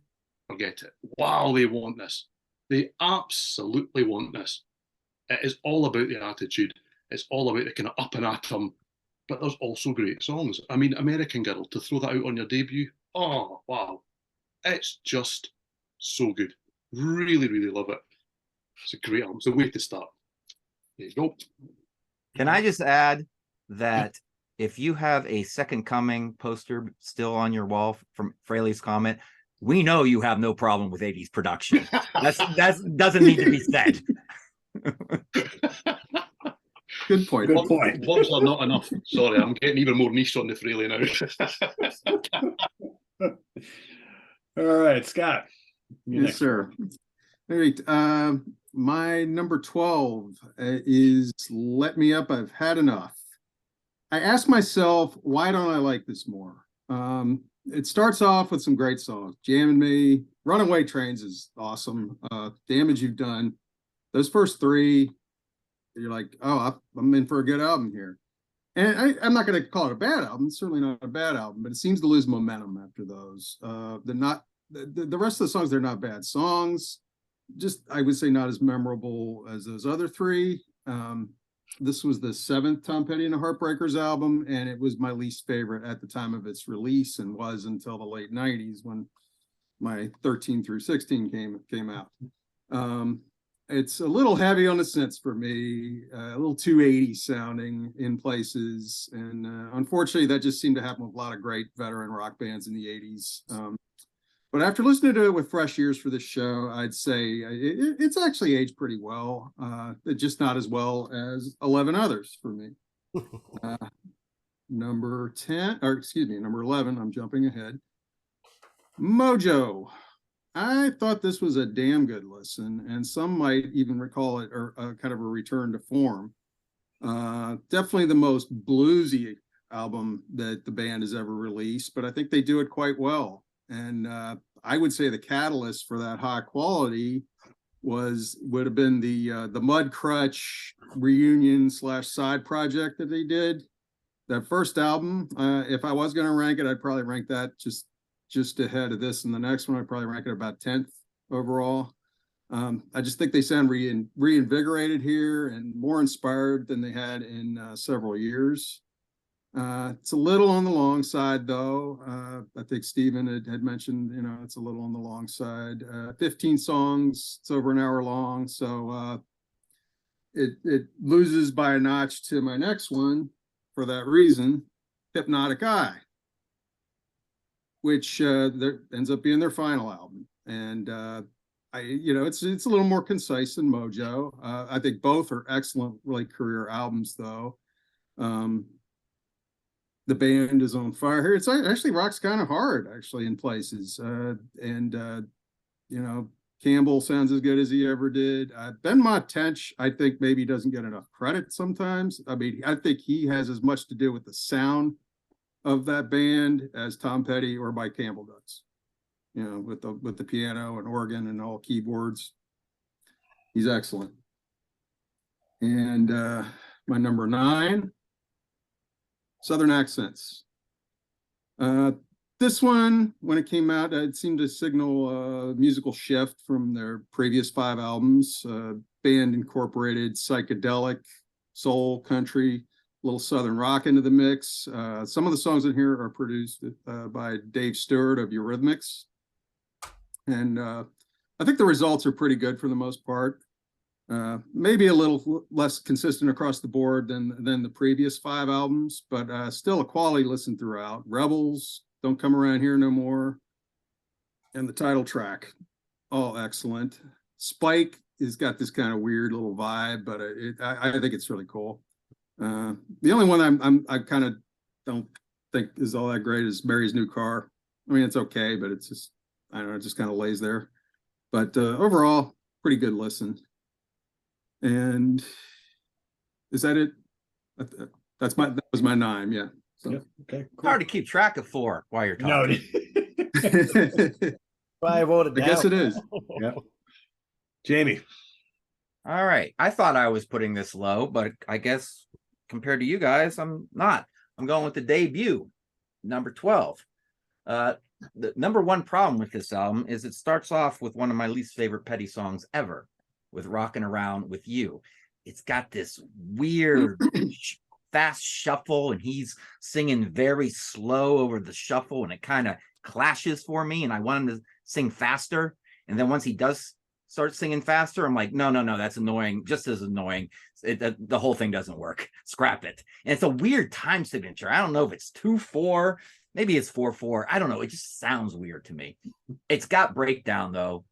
forget it. Wow, they want this. They absolutely want this. It is all about the attitude. It's all about the kind of up and at 'em. But there's also great songs. I mean, American Girl, to throw that out on your debut, oh, wow. It's just so good. Really, really love it. It's a great album. It's a way to start. There you go. Can I just add that if you have a Second Coming poster still on your wall from Fraley's comment, we know you have no problem with 80s production. That doesn't need to be said. Good point. Good point. Words are not enough. Sorry, I'm getting even more niche on the Fraley now. All right, Scott. Yes, sir. All right. My number 12 is Let Me Up, I've Had Enough. I asked myself, why don't I like this more? It starts off with some great songs. Jammin' Me, Runaway Trains is awesome. Damage You've Done. Those first three, you're like, oh, I'm in for a good album here. And I'm not going to call it a bad album. It's certainly not a bad album, but it seems to lose momentum after those. The rest of the songs, they're not bad songs. Just, I would say, not as memorable as those other three. This was the 7th Tom Petty and the Heartbreakers album, and it was my least favorite at the time of its release, and was until the late 90s when my 13 through 16 came out. It's a little heavy on the synths for me, a little too 80s sounding in places, and unfortunately that just seemed to happen with a lot of great veteran rock bands in the 80s. But after listening to it with fresh ears for this show, I'd say it's actually aged pretty well, just not as well as 11 others for me. Number 11, I'm jumping ahead. Mojo. I thought this was a damn good listen, and some might even recall it or kind of a return to form. Definitely the most bluesy album that the band has ever released, but I think they do it quite well. And I would say the catalyst for that high quality would have been the Mud Crutch reunion / side project that they did. That first album, if I was going to rank it, I'd probably rank that just ahead of this, and the next one I'd probably rank it about 10th overall. I just think they sound reinvigorated here and more inspired than they had in several years. It's a little on the long side, though. I think Stephen had mentioned, it's a little on the long side. 15 songs, it's over an hour long, so it loses by a notch to my next one for that reason, Hypnotic Eye, which ends up being their final album. And it's a little more concise than Mojo. I think both are excellent, really career albums, though. The band is on fire here. It's actually rocks kind of hard, actually, in places. Campbell sounds as good as he ever did. Ben Mott Tench, I think maybe doesn't get enough credit sometimes. I mean, I think he has as much to do with the sound of that band as Tom Petty or Mike Campbell does. With the piano and organ and all keyboards. He's excellent. And my number 9, Southern Accents. This one, when it came out, it seemed to signal a musical shift from their previous 5 albums. Band incorporated psychedelic, soul, country, little Southern rock into the mix. Some of the songs in here are produced by Dave Stewart of Eurythmics. And I think the results are pretty good for the most part. Maybe a little less consistent across the board than the previous 5 albums, but still a quality listen throughout. Rebels, Don't Come Around Here No More, and the title track, all excellent. Spike has got this kind of weird little vibe, but I think it's really cool. The only one I kind of don't think is all that great is Mary's New Car. I mean, it's okay, but it's just, I don't know, it just kind of lays there. But overall, pretty good listen. And is that it? That was my 9, yeah. So. Yeah, okay. Cool. Hard to keep track of 4 while you're talking. I voted down. I guess it is. Yeah. Jamie. All right. I thought I was putting this low, but I guess compared to you guys, I'm not. I'm going with the debut, number 12. The number 1 problem with this album is it starts off with one of my least favorite Petty songs ever, with Rockin' Around With You. It's got this weird fast shuffle, and he's singing very slow over the shuffle, and it kind of clashes for me, and I want him to sing faster. And then once he does start singing faster, I'm like, no, that's annoying, just as annoying. The whole thing doesn't work. Scrap it. And it's a weird time signature. I don't know if it's 2/4, maybe it's 4/4. I don't know. It just sounds weird to me. It's got breakdown, though.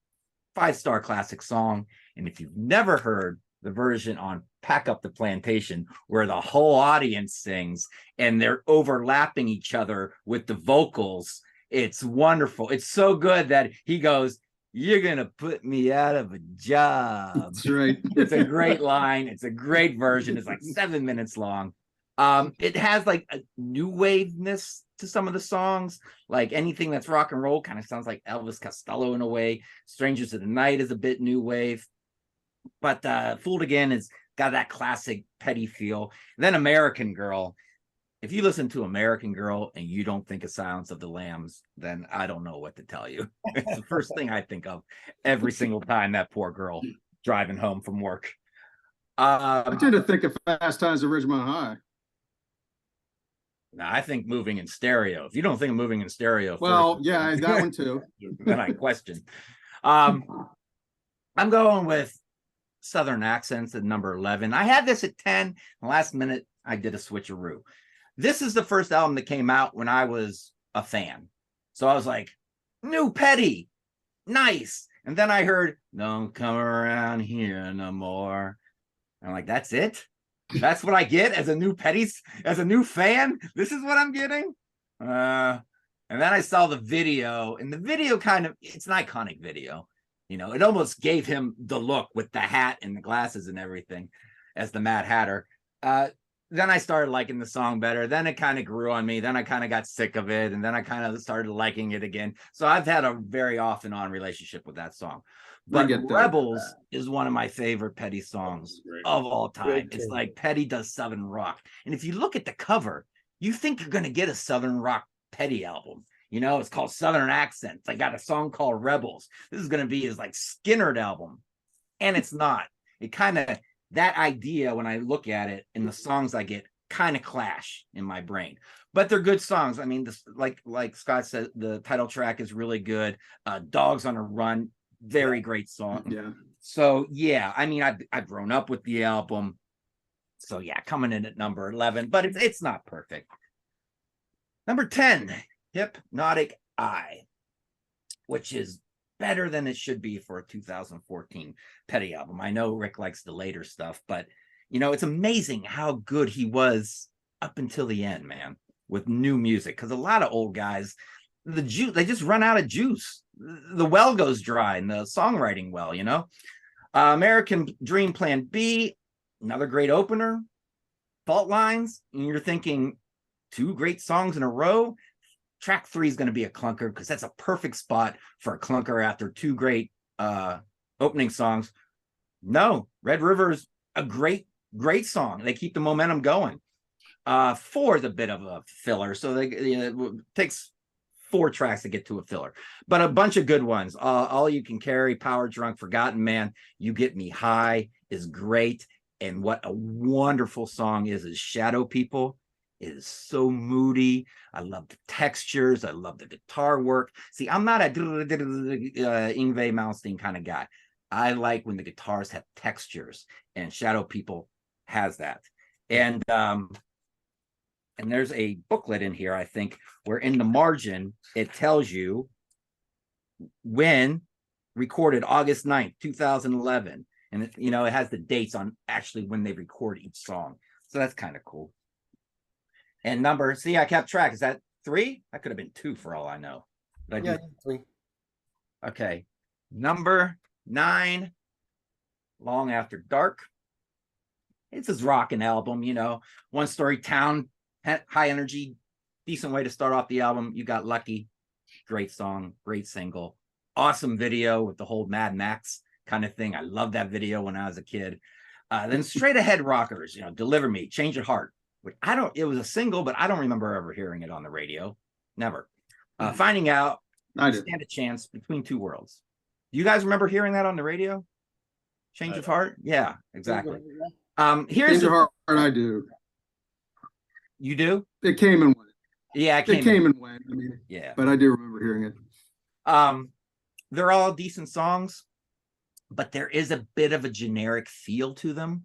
5-star classic song. And if you've never heard the version on Pack Up the Plantation, where the whole audience sings and they're overlapping each other with the vocals, it's wonderful. It's so good that he goes, "You're going to put me out of a job." That's right. It's a great line. It's a great version. It's like 7 minutes long. It has like a new waveness to some of the songs. Like anything that's rock and roll kind of sounds like Elvis Costello in a way. Strangers of the Night is a bit new wave. But Fooled Again has got that classic Petty feel. And then American Girl. If you listen to American Girl and you don't think of Silence of the Lambs, then I don't know what to tell you. It's the first thing I think of every single time that poor girl driving home from work. I tend to think of Fast Times at Ridgemont High. Now, I think Moving in Stereo. If you don't think of Moving in Stereo, well, yeah, that one too. Then I question. I'm going with Southern Accents at number 11. I had this at 10. The last minute, I did a switcheroo. This is the first album that came out when I was a fan. So I was like, new Petty, nice. And then I heard, "Don't Come Around Here No More." I'm like, that's it? That's what I get as a new Petty, as a new fan? This is what I'm getting? And then I saw the video, and the video it's an iconic video. You know, it almost gave him the look with the hat and the glasses and everything as the Mad Hatter. Then I started liking the song better. Then it kind of grew on me. Then I kind of got sick of it. And then I kind of started liking it again. So I've had a very off and on relationship with that song. But Rebels is one of my favorite Petty songs of all time. It's like Petty does Southern rock. And if you look at the cover, you think you're going to get a Southern rock Petty album. You know, it's called Southern Accents. I got a song called Rebels. This is going to be his like Skinnerd album. And it's not. It kind of, that idea, when I look at it and the songs I get, kind of clash in my brain. But they're good songs. I mean, this, like Scott said, the title track is really good. Dogs on a Run, very great song. Yeah. So yeah, I mean, I've grown up with the album. So yeah, coming in at number 11, but it's not perfect. Number 10, Hypnotic Eye, which is better than it should be for a 2014 Petty album. I know Rick likes the later stuff, but you know, it's amazing how good he was up until the end, man, with new music. Because a lot of old guys, they just run out of juice. The well goes dry and the songwriting well, you know. American Dream Plan B, another great opener. Fault Lines, and you're thinking 2 great songs in a row. Track 3 is going to be a clunker because that's a perfect spot for a clunker after 2 great opening songs. No, Red River is a great song. They keep the momentum going. 4 is a bit of a filler, so it takes 4 tracks to get to a filler, but a bunch of good ones. All You Can Carry, Power Drunk, Forgotten Man, You Get Me High is great. And what a wonderful song is Shadow People. It is so moody. I love the textures. I love the guitar work. See, I'm not a Yngwie Malmsteen kind of guy. I like when the guitars have textures, and Shadow People has that. And there's a booklet in here, I think, where in the margin, it tells you when recorded August 9th, 2011. And, it has the dates on actually when they record each song. So that's kind of cool. And I kept track. Is that 3? That could have been 2 for all I know. Yeah, 3. Okay. Number 9, Long After Dark. It's his rockin' album, One Story Town, high energy, decent way to start off the album. You Got Lucky. Great song, great single. Awesome video with the whole Mad Max kind of thing. I loved that video when I was a kid. Then Straight Ahead Rockers, Deliver Me, Change Your Heart. It was a single, but I don't remember ever hearing it on the radio. Never. Finding Out, Stand a Chance, Between Two Worlds. Do you guys remember hearing that on the radio? Change of Heart? Yeah, exactly. Change of Heart, I do. You do? It came and went. Yeah, it came and went. I mean, yeah. But I do remember hearing it. They're all decent songs, but there is a bit of a generic feel to them.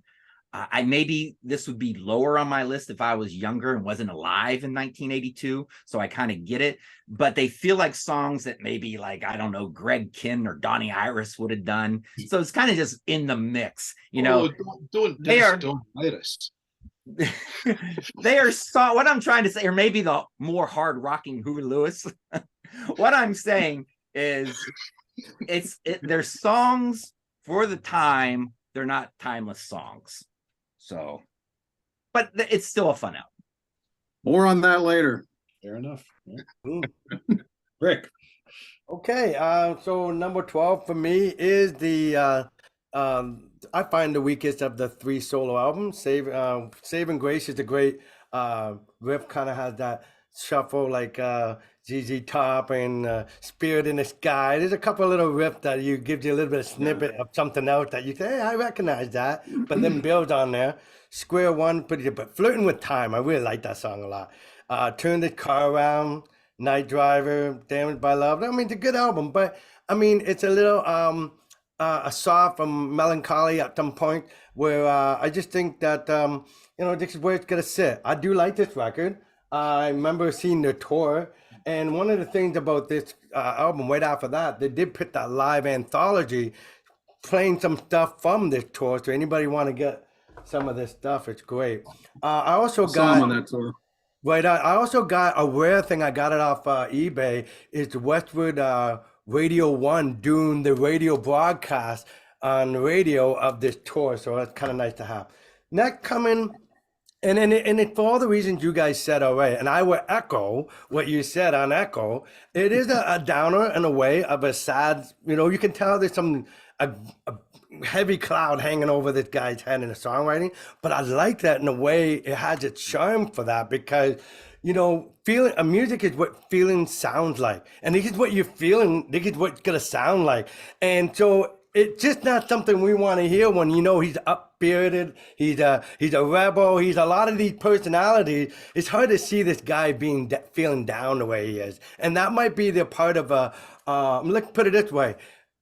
Maybe this would be lower on my list if I was younger and wasn't alive in 1982, so I kind of get it. But they feel like songs that maybe, like, I don't know, Greg Kinn or Donnie Iris would have done. So it's kind of just in the mix, Don't Iris. They are what I'm trying to say, or maybe the more hard rocking Huey Lewis. What I'm saying is, they're songs for the time. They're not timeless songs. So, but it's still a fun album. More on that later. Fair enough. Yeah. Rick. Okay, so number 12 for me is the I find the weakest of the 3 solo albums. Saving Grace is a great riff, kind of has that shuffle like ZZ Top and Spirit in the Sky. There's a couple of little riffs that gives you a little bit of snippet of something else that you say, hey, I recognize that, but then builds on there. Square One, pretty good, but Flirting with Time, I really like that song a lot. Turn the Car Around, Night Driver, Damaged by Love. I mean, it's a good album, but I mean, it's a little a soft melancholy at some point where I just think that this is where it's gonna sit. I do like this record. I remember seeing the tour, and one of the things about this album right after that, they did put that live anthology playing some stuff from this tour. So anybody want to get some of this stuff, it's great. I also got on that tour. Right. I also got a rare thing. I got it off eBay. It's Westwood Radio One doing the radio broadcast on the radio of this tour. So that's kind of nice to have. Next coming, for all the reasons you guys said already, and I will echo what you said on Echo. It is a downer in a way of a sad. You know, you can tell there's a heavy cloud hanging over this guy's head in the songwriting, but I like that in a way. It has its charm for that because, you know, feeling a music is what feeling sounds like, and this is what you're feeling. This is what's gonna sound like, and so it's just not something we want to hear when you know he's up-spirited, he's a rebel, he's a lot of these personalities. It's hard to see this guy feeling down the way he is, and that might be the part of let's put it this way.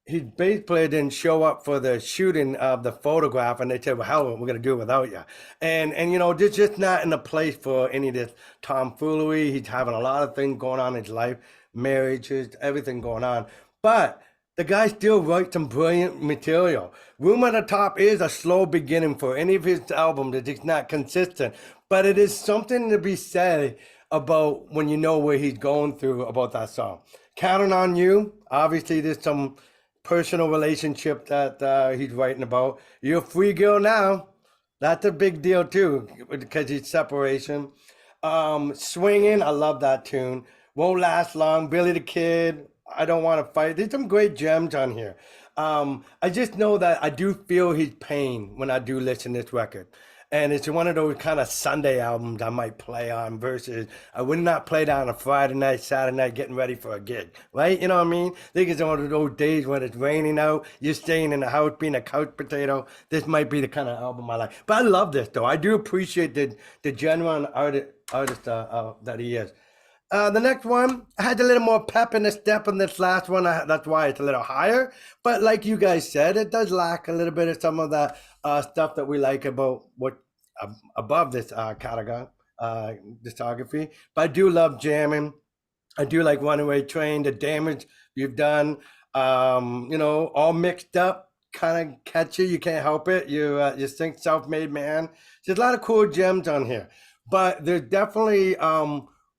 His bass player didn't show up for the shooting of the photograph, and they said, well, hell, we're going to do it without you. And you know, this just not in the place for any of this tomfoolery. He's having a lot of things going on in his life, marriages, everything going on. But the guy still writes some brilliant material. Room at the Top is a slow beginning for any of his albums. It's not consistent, but it is something to be said about when you know where he's going through about that song. Counting on You, obviously there's some personal relationship that he's writing about. You're a free girl now. That's a big deal too, because it's separation. Swinging, I love that tune. Won't Last Long, Billy the Kid, I Don't Want to Fight. There's some great gems on here. I just know that I do feel his pain when I do listen to this record. And it's one of those kind of Sunday albums I might play on versus I would not play that on a Friday night, Saturday night, getting ready for a gig, right? You know what I mean? I think it's one of those days when it's raining out, you're staying in the house being a couch potato. This might be the kind of album I like. But I love this, though. I do appreciate the genuine artist that he is. The next one had a little more pep in the step in this last one. That's why it's a little higher. But like you guys said, it does lack a little bit of some of that stuff that we like about what above this category, discography. But I do love jamming. I do like Runaway Train, The Damage You've Done. You know, all mixed up, kind of catchy. You can't help it. You think Self-Made Man. There's a lot of cool gems on here. But there's definitely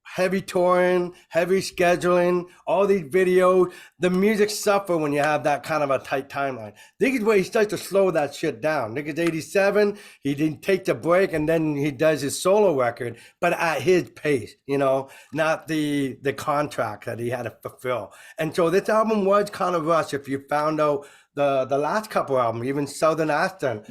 heavy touring, heavy scheduling, all these videos. The music suffer when you have that kind of a tight timeline. This is where he starts to slow that shit down. Nigga's 87, he didn't take the break, and then he does his solo record, but at his pace, you know, not the contract that he had to fulfill. And so this album was kind of rushed. If you found out the last couple albums, even Southern Accent,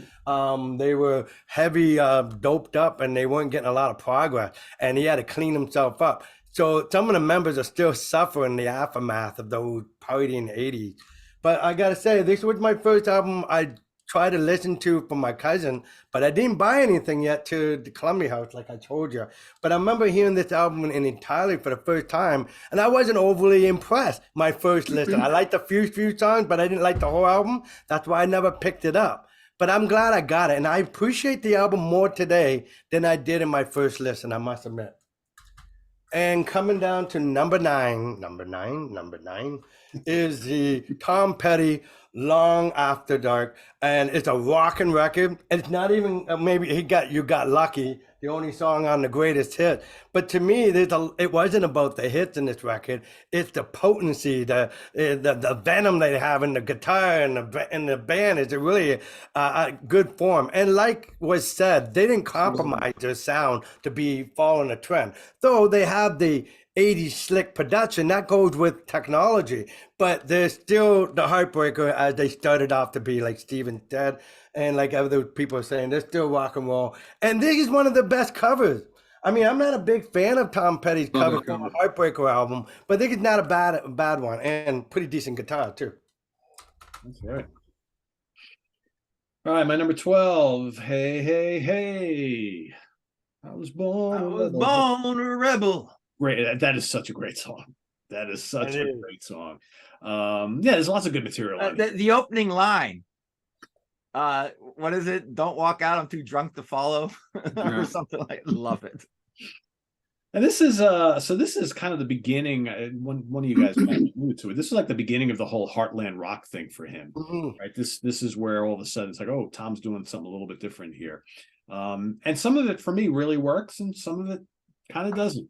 they were heavy, doped up, and they weren't getting a lot of progress, and he had to clean himself up. So some of the members are still suffering the aftermath of those partying 80s. But I gotta say, this was my first album I tried to listen to from my cousin, but I didn't buy anything yet to the Columbia House, like I told you. But I remember hearing this album entirely for the first time, and I wasn't overly impressed my first listen. I liked a few songs, but I didn't like the whole album. That's why I never picked it up. But I'm glad I got it, and I appreciate the album more today than I did in my first listen, I must admit. And coming down to number nine is the Tom Petty Long After Dark, and it's a rockin' record. It's not even maybe You Got Lucky, the only song on the greatest hit. But to me, it wasn't about the hits in this record. It's the potency, the venom they have in the guitar and the band. It's really a good form. And like was said, they didn't compromise their sound to be following a trend. Though they have the 80s slick production that goes with technology, but they're still the Heartbreaker as they started off to be, like Steven said, and like other people are saying, they're still rock and roll. And this is one of the best covers. I mean, I'm not a big fan of Tom Petty's cover from the Heartbreaker album, but this is not a bad one, and pretty decent guitar too. That's right. All right, my number 12. Hey, hey, hey. I was born a rebel. Great. That is such a great song. That is such a great song. Yeah, there's lots of good material on it. The opening line. What is it? Don't walk out, I'm too drunk to follow. Or something like that. Love it. And this is this is kind of the beginning. One of you guys alluded to it. This is like the beginning of the whole Heartland rock thing for him, right? This is where all of a sudden it's like, oh, Tom's doing something a little bit different here. And some of it for me really works, and some of it kind of doesn't.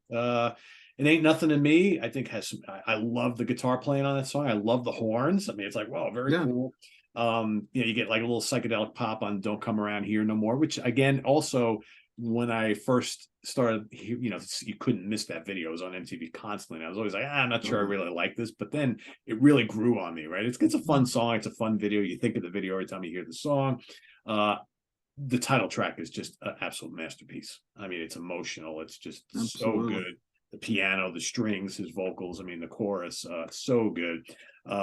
It Ain't Nothing to Me, I think has some, I love the guitar playing on that song. I love the horns. I mean, it's like, wow, very cool. You get like a little psychedelic pop on Don't Come Around Here No More, which again, also when I first started, you couldn't miss that video. It was on MTV constantly. And I was always like, I'm not sure I really like this, but then it really grew on me, right? It's a fun song. It's a fun video. You think of the video every time you hear the song. The title track is just an absolute masterpiece. I mean, it's emotional. It's just so good. The piano, the strings, his vocals. I mean, the chorus, so good.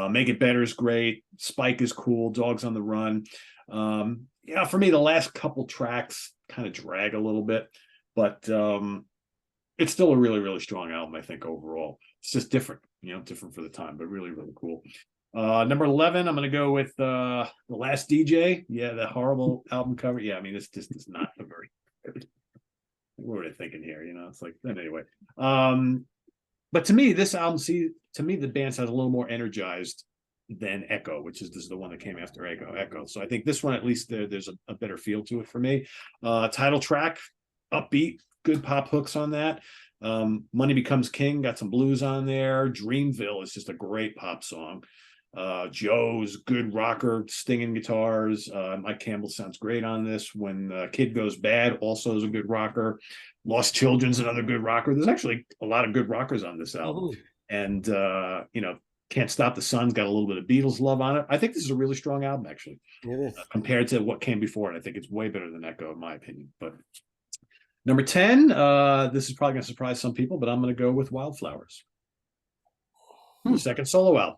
Make It Better is great. Spike is cool. Dogs on the Run. For me, the last couple tracks kind of drag a little bit, but it's still a really, really strong album, I think, overall. It's just different, different for the time, but really, really cool. Number 11, I'm going to go with The Last DJ. Yeah, that horrible album cover. Yeah, I mean, this is not a very good. What are they thinking here? It's like, anyway. But to me, this album, the band sounds a little more energized than Echo, which is the one that came after Echo. So I think this one, at least there's a better feel to it for me. Title track, upbeat, good pop hooks on that. Money Becomes King, got some blues on there. Dreamville is just a great pop song. Joe's good rocker, stinging guitars. Mike Campbell sounds great on this. When Kid Goes Bad also is a good rocker. Lost Children's another good rocker. There's actually a lot of good rockers on this album. And Can't Stop the Sun's got a little bit of Beatles love on it. I think this is a really strong album, actually, compared to what came before. And I think it's way better than Echo, in my opinion. But number 10, this is probably going to surprise some people, but I'm going to go with Wildflowers. The second solo album.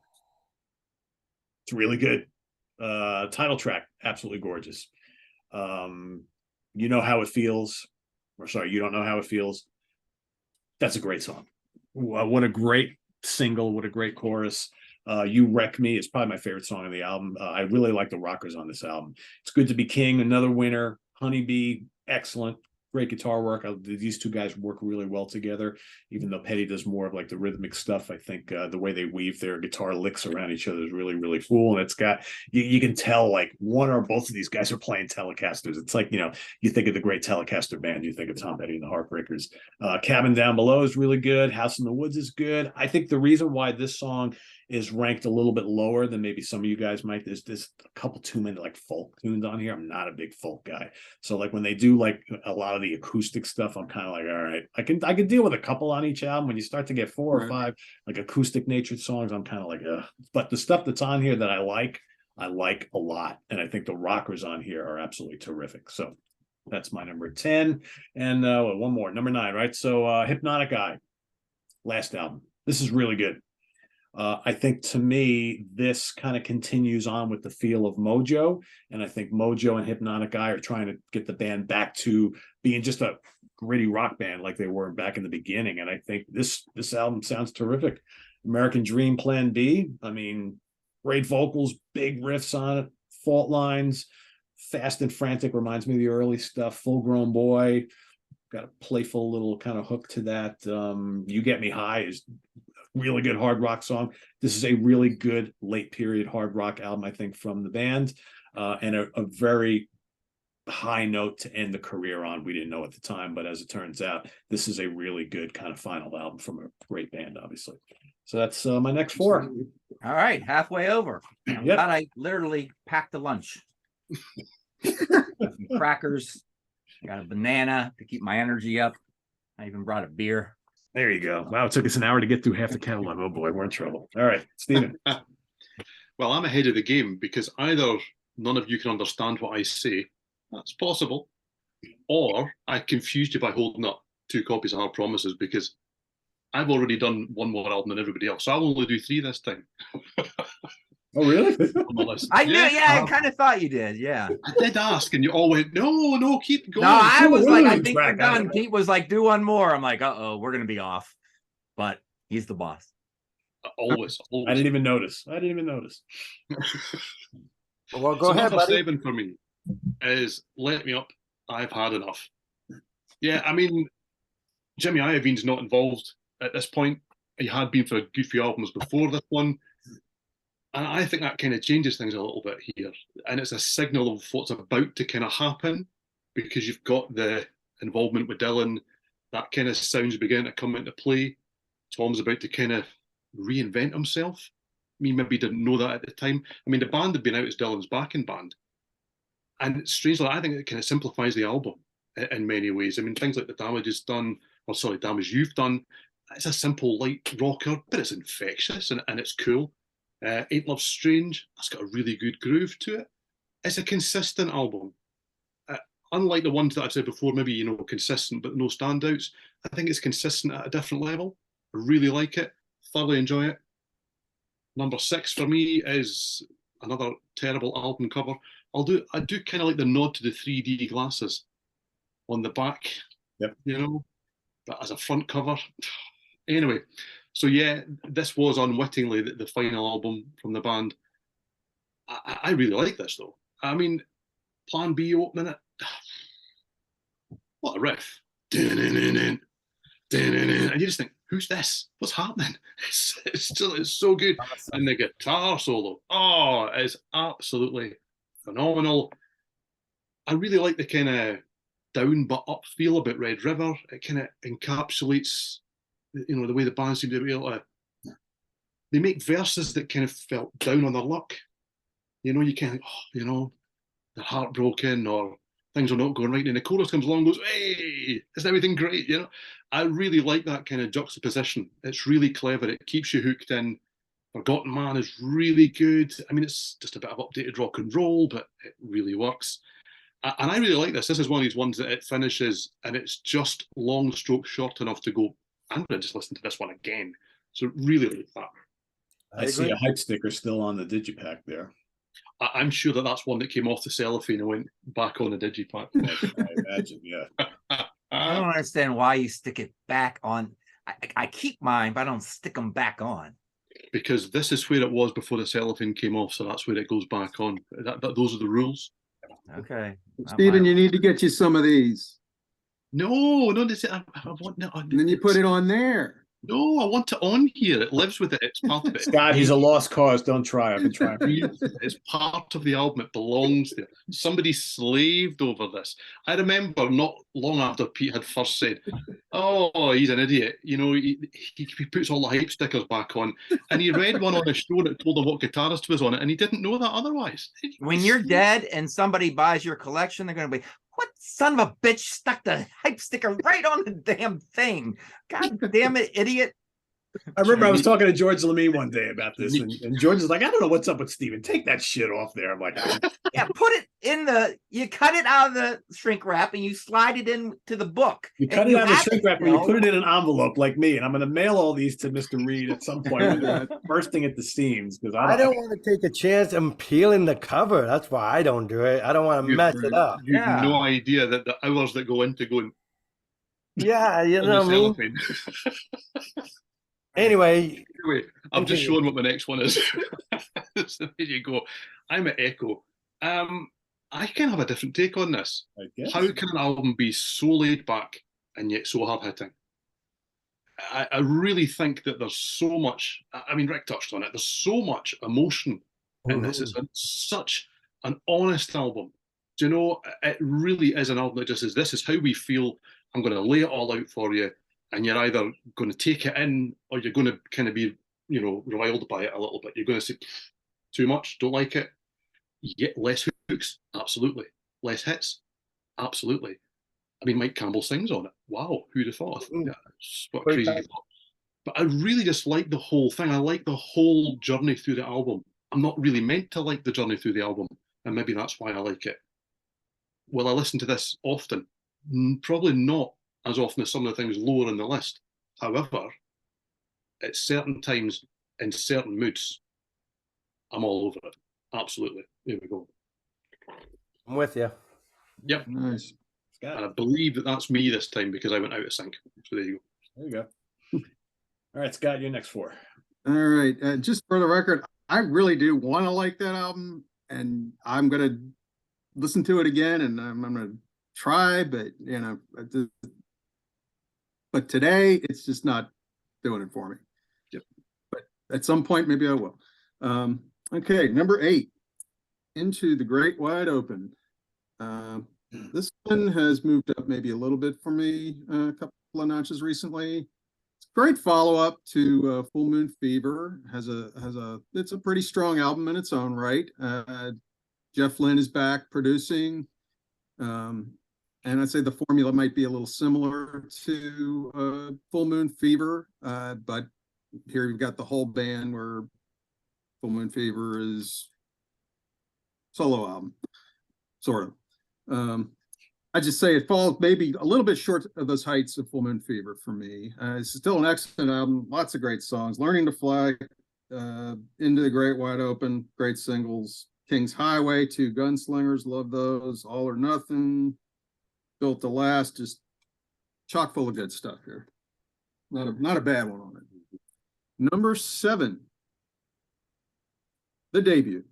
It's really good. Title track, absolutely gorgeous. You Know How It Feels. Or sorry, You Don't Know How It Feels. That's a great song. What a great single. What a great chorus. You Wreck Me is probably my favorite song on the album. I really like the rockers on this album. It's Good to Be King, another winner. Honeybee, excellent. Great guitar work. These two guys work really well together, even though Petty does more of like the rhythmic stuff. I think the way they weave their guitar licks around each other is really, really cool. And it's got, you can tell like one or both of these guys are playing Telecasters. It's like, you think of the great Telecaster band, you think of Tom Petty and the Heartbreakers. Cabin Down Below is really good. House in the Woods is good. I think the reason why this song is ranked a little bit lower than maybe some of you guys might, there's a couple too many like folk tunes on here. I'm not a big folk guy. So like when they do like a lot of the acoustic stuff, I'm kind of like, all right, I can deal with a couple on each album. When you start to get 4 or 5 like acoustic natured songs, I'm kind of like, ugh. But the stuff that's on here that I like a lot. And I think the rockers on here are absolutely terrific. So that's my number 10. And one more, number 9, right? So Hypnotic Eye, last album. This is really good. I think to me, this kind of continues on with the feel of Mojo. And I think Mojo and Hypnotic Eye are trying to get the band back to being just a gritty rock band like they were back in the beginning. And I think this album sounds terrific. American Dream, Plan B. I mean, great vocals, big riffs on it, fault lines, fast and frantic, reminds me of the early stuff. Full Grown Boy, got a playful little kind of hook to that. You Get Me High is really good hard rock song. This is a really good late period hard rock album, I think, from the band, and a very high note to end the career on. We didn't know at the time, but as it turns out, this is a really good kind of final album from a great band, obviously. So that's my next 4. All right, halfway over. I'm glad I literally packed a lunch. Got some crackers, got a banana to keep my energy up. I even brought a beer. There you go. Wow, it took us an hour to get through half the catalog. Oh boy, we're in trouble. All right, Stephen. Well, I'm ahead of the game because either none of you can understand what I say, that's possible, or I confused you by holding up 2 copies of Hard Promises because I've already done one more album than everybody else, so I'll only do 3 this time. Oh, really? I knew, I kind of thought you did, yeah. I did ask, and you all went, no, keep going. No, I was like, I think we're done. Pete was like, do one more. I'm like, uh-oh, we're going to be off. But he's the boss. Always. I didn't even notice. Well, go ahead, buddy. 7 for me is Let Me Up, I've Had Enough. Yeah, I mean, Jimmy Iovine's not involved at this point. He had been for a good few albums before this one. And I think that kind of changes things a little bit here. And it's a signal of what's about to kind of happen because you've got the involvement with Dylan. that kind of sound's beginning to come into play. Tom's about to kind of reinvent himself. Me maybe didn't know that at the time. I mean, the band had been out as Dylan's backing band. And strangely, I think it kind of simplifies the album in many ways. I mean, things like the Damage is done, or sorry, Damage You've Done, it's a simple light rocker, but it's infectious and it's cool. Ain't Love Strange, that's got a really good groove to it. It's a consistent album. Unlike the ones that I've said before, maybe, you know, consistent but no standouts, I think it's consistent at a different level. I really like it, thoroughly enjoy it. Number 6 for me is another terrible album cover. I do kind of like the nod to the 3D glasses on the back. Yep. You know, but as a front cover. Anyway, so yeah, this was unwittingly the final album from the band. I really like this though. I mean, Plan B opening it. What a riff. And you just think, who's this? What's happening? It's so good. Awesome. And the guitar solo, oh, it's absolutely phenomenal. I really like the kind of down but up feel about Red River. It kind of encapsulates, you know, the way the band seem to be able to. They make verses that kind of felt down on their luck. You know, you kind of, you know, they're heartbroken or things are not going right. And the chorus comes along and goes, hey, isn't everything great? You know, I really like that kind of juxtaposition. It's really clever. It keeps you hooked in. Forgotten Man is really good. I mean, it's just a bit of updated rock and roll, but it really works. And I really like this. This is one of these ones that it finishes and it's just long stroke short enough to go, I'm going to just listen to this one again. So really like that. I see a hype sticker still on the digipack there. I'm sure that that's one that came off the cellophane and went back on the digipack. I imagine, yeah. I don't understand why you stick it back on. I keep mine, but I don't stick them back on. Because this is where it was before the cellophane came off, so that's where it goes back on. Those are the rules. Okay. Stephen, you need to get you some of these. No, I want no. And then you put it on there. No, I want it on here. It lives with it. It's part of it. Scott, he's a lost cause. Don't try. I've been trying. It's part of the album. It belongs there. Somebody slaved over this. I remember not long after Pete had first said, "Oh, he's an idiot." You know, he puts all the hype stickers back on, and he read one on a show that told him what guitarist was on it, and he didn't know that otherwise. When you're dead and somebody buys your collection, they're going to be, what son of a bitch stuck the hype sticker right on the damn thing? God damn it, idiot. I remember I was talking to George Lemay one day about this, and George is like, I don't know what's up with Steven. Take that shit off there. I'm like, yeah, put it in you cut it out of the shrink wrap and you slide it into the book. You cut it out of the shrink wrap and you put it in an envelope like me, and I'm going to mail all these to Mr. Reid at some point when they're bursting at the seams. Because I don't want to take a chance on peeling the cover. That's why I don't do it. I don't want to mess it up. You have no idea that the hours that go into going. Yeah, you know what I mean? Anyway, I'm just showing what my next one is. So there you go. I'm at Echo. I kind of have a different take on this. How can an album be so laid back and yet so hard hitting? I really think that there's so much. I mean, Rick touched on it. There's so much emotion in this. It's such an honest album. Do you know? It really is an album that just says, "This is how we feel. I'm going to lay it all out for you." And you're either going to take it in or you're going to kind of be, you know, riled by it a little bit. You're going to say, too much, don't like it. You get less hooks, absolutely. Less hits, absolutely. I mean, Mike Campbell sings on it. Wow, who'd have thought? Yeah, what crazy thought. But I really just like the whole thing. I like the whole journey through the album. I'm not really meant to like the journey through the album, and maybe that's why I like it. Will I listen to this often? Probably not as often as some of the things lower in the list. However, at certain times, in certain moods, I'm all over it. Absolutely. Here we go. I'm with you. Yep. Nice. And I believe that that's me this time because I went out of sync. So there you go. There you go. All right, Scott, your next 4. All right. Just for the record, I really do want to like that album, and I'm going to listen to it again, and I'm going to try, but, you know, but today it's just not doing it for me. Yep. But at some point, maybe I will. Okay, number 8, Into the Great Wide Open. This one has moved up maybe a little bit for me, a couple of notches recently. It's a great follow-up to Full Moon Fever. It's a pretty strong album in its own right. Jeff Lynne is back producing. And I'd say the formula might be a little similar to Full Moon Fever, but here you've got the whole band where Full Moon Fever is solo album, sort of. I just say it falls maybe a little bit short of those heights of Full Moon Fever for me. It's still an excellent album, lots of great songs. Learning to Fly, Into the Great Wide Open, great singles. King's Highway, Two Gunslingers, love those. All or Nothing, Built to Last, just chock full of good stuff here. Not a bad one on it. Number 7, the debut.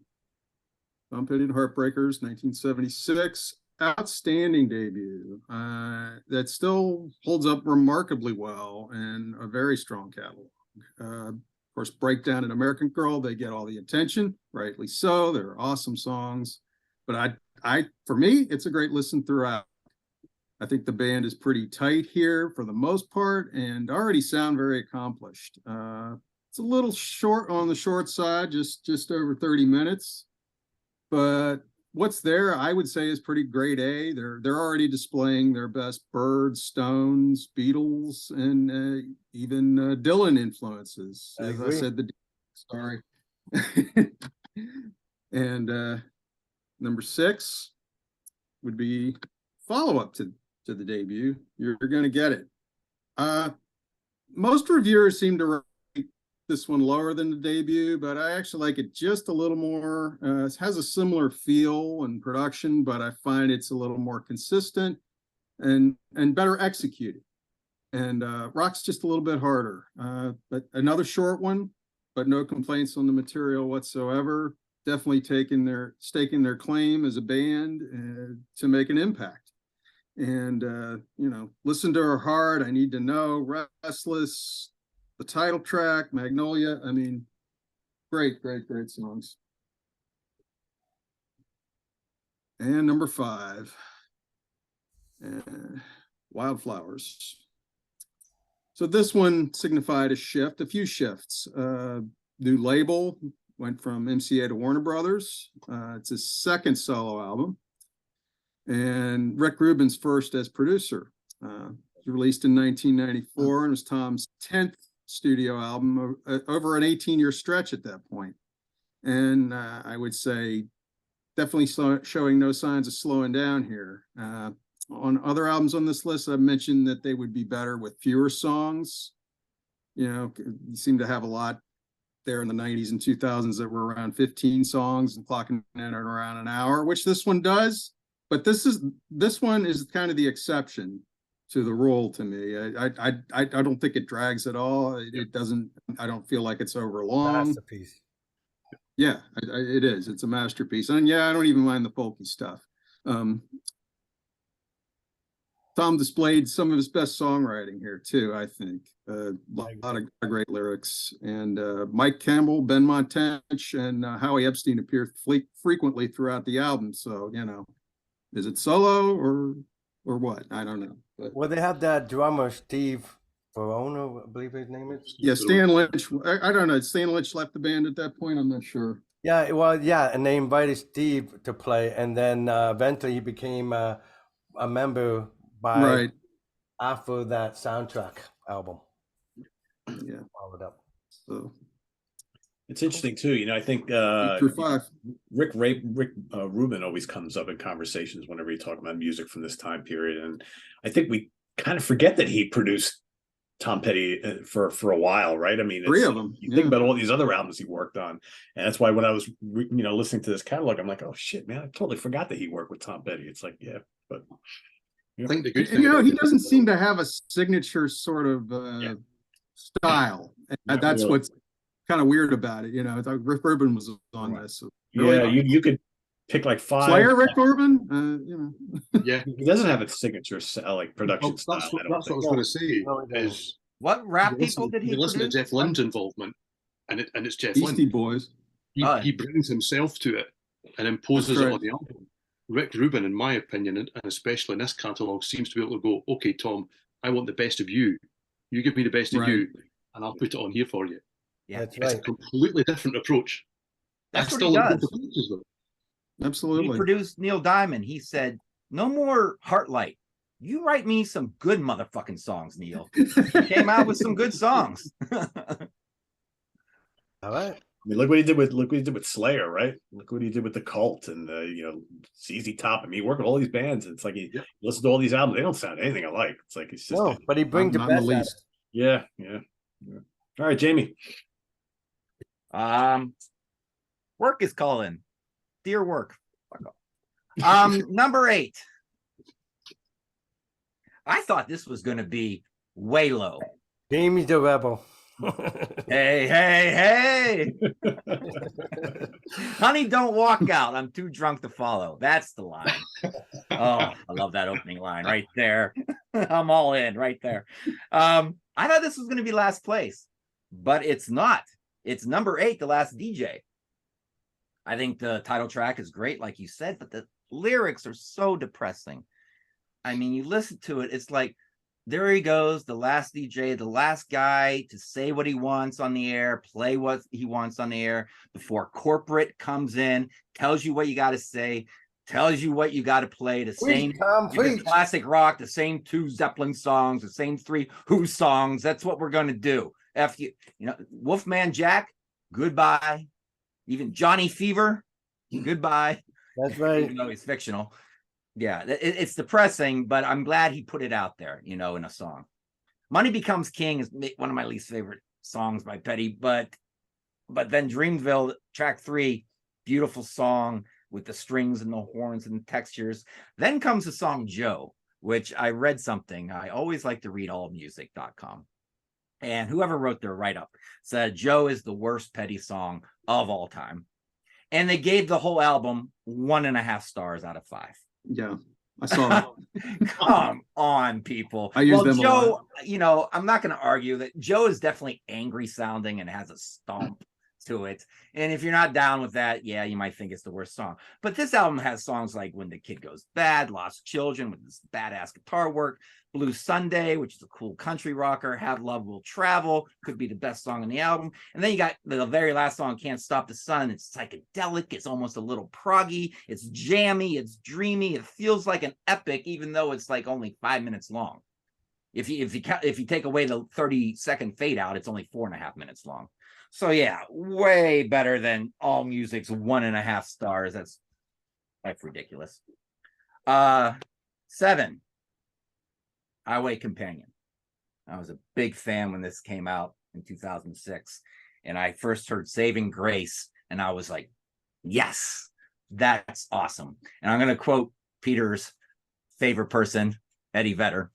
Tom Petty the Heartbreakers, 1976. Outstanding debut that still holds up remarkably well and a very strong catalog. Of course, Breakdown and American Girl, they get all the attention, rightly so. They're awesome songs, but for me, it's a great listen throughout. I think the band is pretty tight here for the most part and already sound very accomplished. It's a little short on the short side, just over 30 minutes, but what's there, I would say, is pretty grade A. They're already displaying their best Byrds, Stones, Beatles, and even Dylan influences. As I said, sorry. And number 6 would be follow-up to the debut. You're going to get it. Most reviewers seem to rate this one lower than the debut, but I actually like it just a little more. It has a similar feel and production, but I find it's a little more consistent and better executed. And rocks just a little bit harder. But another short one, but no complaints on the material whatsoever. Definitely staking their claim as a band to make an impact. And Listen to Her Heart, I Need to Know, Restless, the title track, Magnolia. I mean, great songs. And number 5, Wildflowers. So this one signified a few shifts. New label, went from MCA to Warner Brothers. It's his second solo album. And Rick Rubin's first as producer. It was released in 1994 and was Tom's 10th studio album over an 18-year stretch at that point. And I would say definitely showing no signs of slowing down here. On other albums on this list, I've mentioned that they would be better with fewer songs. You seem to have a lot there in the 90s and 2000s that were around 15 songs and clocking in at around an hour, which this one does. But this one is kind of the exception to the rule to me. I don't think it drags at all. It doesn't. I don't feel like it's over long. Masterpiece. Yeah, it is. It's a masterpiece, and yeah, I don't even mind the folky stuff. Tom displayed some of his best songwriting here too. I think a lot of great lyrics, and Mike Campbell, Ben Montench, and Howie Epstein appear frequently throughout the album. So is it solo or what? I don't know. But, well, they have that drummer Steve Verona, I believe his name is. Yeah, Stan Lynch. I don't know. Stan Lynch left the band at that point. I'm not sure. Yeah, well, yeah, and they invited Steve to play, and then eventually he became a member after that soundtrack album. Yeah, followed up. So it's interesting too. I think Rick Rubin always comes up in conversations whenever you talk about music from this time period, and I think we kind of forget that he produced Tom Petty for a while, right? I mean, 3 of them. You think about all these other albums he worked on, and that's why when I was listening to this catalog, I'm like, oh shit, man, I totally forgot that he worked with Tom Petty. It's like, yeah, but I think the good thing, he doesn't seem to have a signature sort of style, and that's really what's kind of weird about it. Rick Rubin was on this. So really you could pick like 5. Slayer, Rick Rubin. Yeah, he doesn't have a signature like production style. That's what I was going to say. Is what rap people did he listen to Jeff Lynne's involvement, and it's Jeff Lynne. Beastie Boys. He brings himself to it and imposes it on the album. Rick Rubin, in my opinion, and especially in this catalogue, seems to be able to go, okay, Tom, I want the best of you. You give me the best of you, and I'll put it on here for you. Yeah, that's It's right. a completely different approach. That's what still he like does. the features, though. He Absolutely. produced Neil Diamond. He said, "No more Heartlight. You write me some good motherfucking songs, Neil." He came out with some good songs. All right. I mean, look what he did with Slayer, right? Look what he did with the Cult and ZZ Top. I mean, he worked with all these bands. It's like he listens to all these albums. They don't sound anything alike. It's like it's just No, but he brings the Not in best the out of least. yeah. All right, Jamie. Work is calling. Dear work. Fuck off. Number 8. I thought this was going to be way low. Jamie's the rebel. Hey, hey, hey. Honey, don't walk out. I'm too drunk to follow. That's the line. Oh, I love that opening line right there. I'm all in right there. I thought this was going to be last place, but it's not. It's number 8, The Last DJ. I think the title track is great, like you said, but the lyrics are so depressing. I mean, you listen to it, it's like, there he goes, the last DJ, the last guy to say what he wants on the air, play what he wants on the air before corporate comes in, tells you what you got to say, tells you what you got to play, the same classic rock, the same 2 Zeppelin songs, the same 3 Who songs. That's what we're going to do. F you, Wolfman Jack, goodbye. Even Johnny Fever, goodbye. That's right. Even though he's fictional. Yeah, it's depressing, but I'm glad he put it out there, in a song. Money Becomes King is one of my least favorite songs by Petty, but then Dreamville, track 3, beautiful song with the strings and the horns and the textures. Then comes the song Joe, which I read something. I always like to read allmusic.com. And whoever wrote their write-up said Joe is the worst Petty song of all time. And they gave the whole album 1.5 stars out of 5. Yeah, I saw that. Come on, people. I use them a lot. Joe, I'm not going to argue that Joe is definitely angry sounding and has a stomp to it. And if you're not down with that, yeah, you might think it's the worst song. But this album has songs like When the Kid Goes Bad, Lost Children with this badass guitar work, Blue Sunday, which is a cool country rocker, Have Love Will Travel, could be the best song on the album. And then you got the very last song, Can't Stop the Sun. It's psychedelic. It's almost a little proggy. It's jammy. It's dreamy. It feels like an epic, even though it's like only 5 minutes long. If you take away the 30-second fade out, it's only 4.5 minutes long. So yeah, way better than All Music's 1.5 stars. That's ridiculous. 7, Highway Companion. I was a big fan when this came out in 2006, and I first heard Saving Grace, and I was like, yes, that's awesome. And I'm going to quote Peter's favorite person, Eddie Vedder,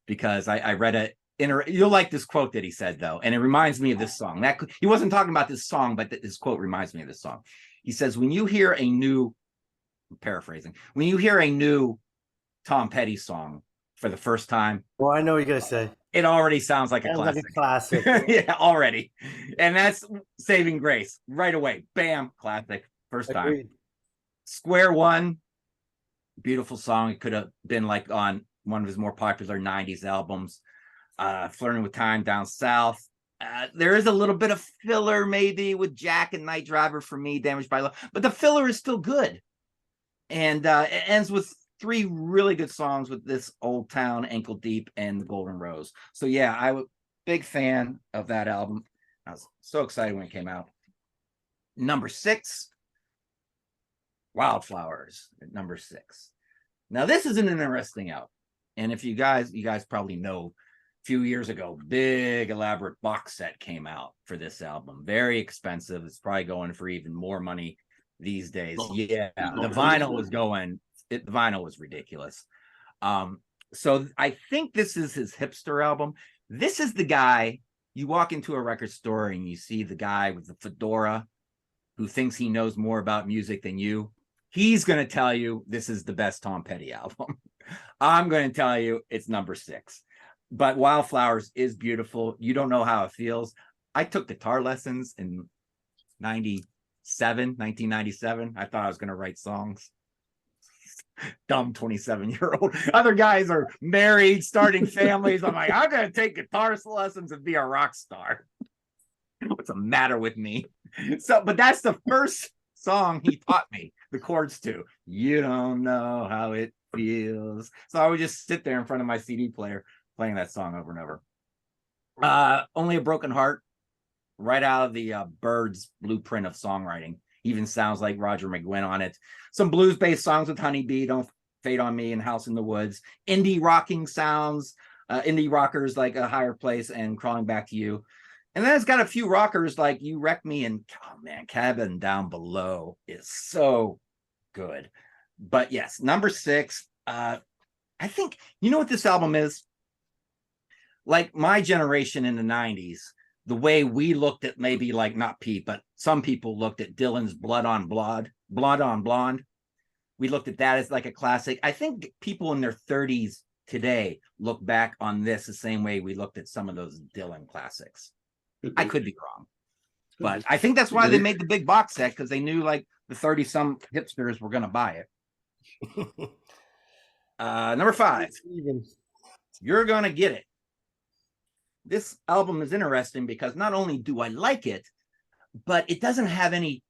because I read it. You'll like this quote that he said, though, and it reminds me of this song. He wasn't talking about this song, but this quote reminds me of this song. He says, when you hear a new, I'm paraphrasing, when you hear a new Tom Petty song for the first time, well, I know what you're going to say. It already sounds like a classic. Like a classic. Yeah, already. And that's Saving Grace. Right away. Bam, classic. First time. Agreed. Square One, beautiful song. It could have been like on one of his more popular 90s albums. Flirting with Time, Down South. There is a little bit of filler maybe with Jack and Night Driver for me, Damaged by Love, but the filler is still good. And it ends with 3 really good songs with this Old Town, Ankle Deep, and The Golden Rose. So yeah, I was a big fan of that album. I was so excited when it came out. Number 6, Wildflowers at number 6. Now this is an interesting album. And if you guys probably know, few years ago, big elaborate box set came out for this album. Very expensive. It's probably going for even more money these days. Yeah, the vinyl was going. The vinyl was ridiculous. So I think this is his hipster album. This is the guy, you walk into a record store and you see the guy with the fedora who thinks he knows more about music than you. He's going to tell you this is the best Tom Petty album. I'm going to tell you it's number 6. But Wildflowers is beautiful. You don't know how it feels. I took guitar lessons in 1997. I thought I was going to write songs. dumb 27-year-old. Other guys are married, starting families. I'm like, I'm going to take guitar lessons and be a rock star. What's the matter with me? So, but that's the first song he taught me the chords to. You don't know how it feels. So I would just sit there in front of my CD player playing that song over and over. Only a Broken Heart, right out of the Byrds blueprint of songwriting. Even sounds like Roger McGuinn on it. Some blues-based songs with Honeybee, Don't Fade on Me, and House in the Woods. Indie rocking sounds, indie rockers like A Higher Place and Crawling Back to You. And then it's got a few rockers like You Wreck Me and, oh man, Cabin Down Below is so good. But yes, number 6, I think, you know what this album is? Like my generation in the 90s, the way we looked at maybe like not Pete, but some people looked at Dylan's Blood on Blood, Blood on Blonde. We looked at that as like a classic. I think people in their 30s today look back on this the same way we looked at some of those Dylan classics. I could be wrong, but I think that's why they made the big box set, because they knew like the 30-some hipsters were going to buy it. Number 5, You're Gonna Get It. This album is interesting because not only do I like it, but it doesn't have any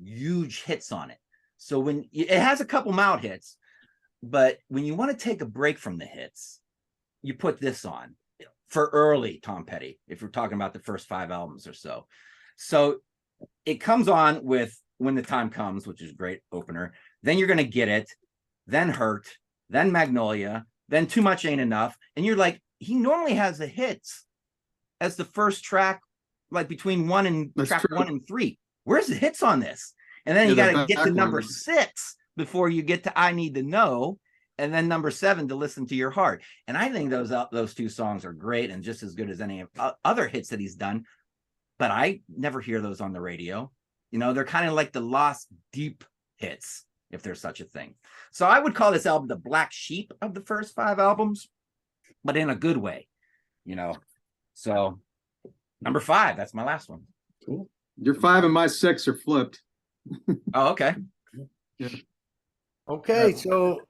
huge hits on it. So when it has a couple mouth hits, but when you want to take a break from the hits, you put this on for early Tom Petty, if we're talking about the first 5 albums or so. So it comes on with When the Time Comes, which is a great opener. Then You're Gonna Get It, then Hurt, then Magnolia, then Too Much Ain't Enough. And you're like, he normally has the hits as the first track, like between track 1 and 3. Where's the hits on this? And then you got to get to number 6 before you get to I Need to Know, and then number 7 to Listen to Your Heart. And I think those 2 songs are great and just as good as any other hits that he's done. But I never hear those on the radio. You know, they're kind of like the lost deep hits, if there's such a thing. So I would call this album the black sheep of the first 5 albums, but in a good way, you know. So number 5, that's my last one. Cool. Your 5 and my 6 are flipped. Oh, okay. Yeah. Okay, so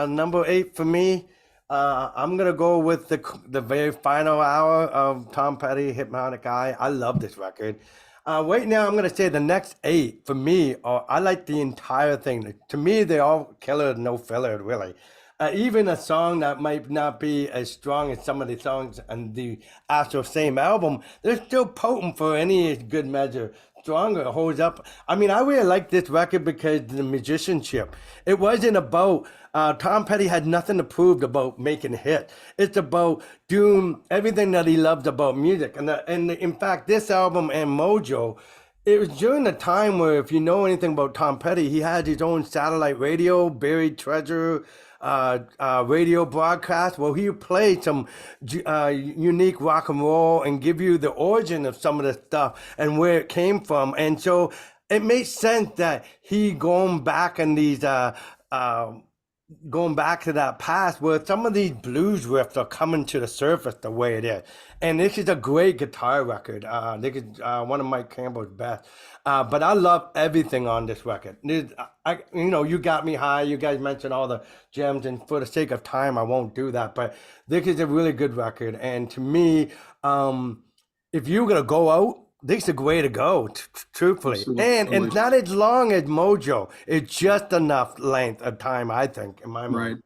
number 8 for me, I'm gonna go with the very final hour of Tom Petty, Hypnotic Eye. I love this record. Right now, I'm gonna say the next 8 for me. I like the entire thing. To me, they all killer, no filler, really. Even a song that might not be as strong as some of the songs on the actual same album, they're still potent for any good measure. Stronger, holds up. I mean, I really like this record because the musicianship. It wasn't about Tom Petty had nothing to prove about making a hit. It's about doing everything that he loves about music. And in fact, this album and Mojo, it was during the time where, if you know anything about Tom Petty, he had his own satellite radio, Buried Treasure, radio broadcast where he would play some unique rock and roll and give you the origin of some of the stuff and where it came from. And so it makes sense that he going back in these going back to that past where some of these blues riffs are coming to the surface the way it is. And this is a great guitar record. This is one of Mike Campbell's best. But I love everything on this record. You got me high. You guys mentioned all the gems, and for the sake of time, I won't do that. But this is a really good record. And to me, if you're going to go out, this is a way to go, truthfully. Absolutely. And it's not as long as Mojo. It's just enough length of time, I think, in my mind. Right.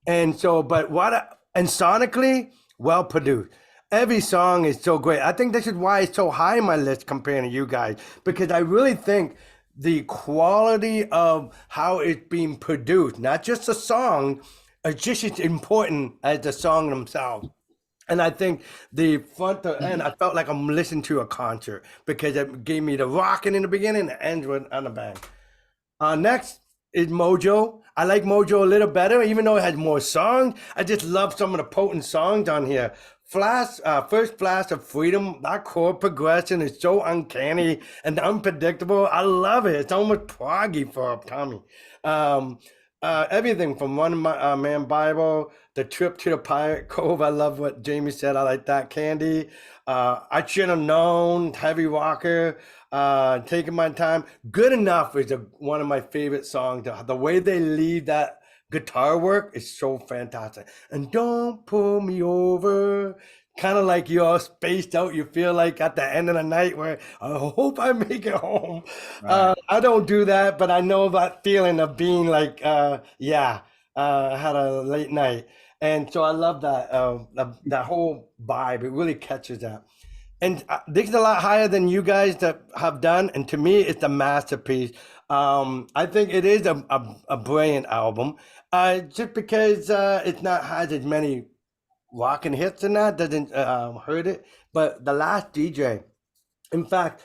And so, and sonically, well produced. Every song is so great. I think this is why it's so high on my list compared to you guys, because I really think the quality of how it's being produced, not just the song, is just as important as the song themselves. And I think the front to end, I felt like I'm listening to a concert because it gave me the rocking in the beginning and it ends with on the bang. Next is Mojo. I like Mojo a little better, even though it has more songs. I just love some of the potent songs on here. First Flash of Freedom, that chord progression is so uncanny and unpredictable. I love it. It's almost proggy for Tommy. Everything from One Man Bible, The Trip to the Pirate Cove. I love what Jamie said. I like that. Candy. I Should Have Known. Heavy Walker. Taking My Time. Good Enough is one of my favorite songs. The way they leave that guitar work is so fantastic. And don't pull me over. Kind of like you're all spaced out. You feel like at the end of the night where I hope I make it home. Right. I don't do that, but I know that feeling of being like, I had a late night. And so I love that whole vibe. It really catches that. And this is a lot higher than you guys that have done. And to me, it's a masterpiece. I think it is a brilliant album. Just because it's not has as many rocking hits and that doesn't hurt it. But The Last DJ, in fact,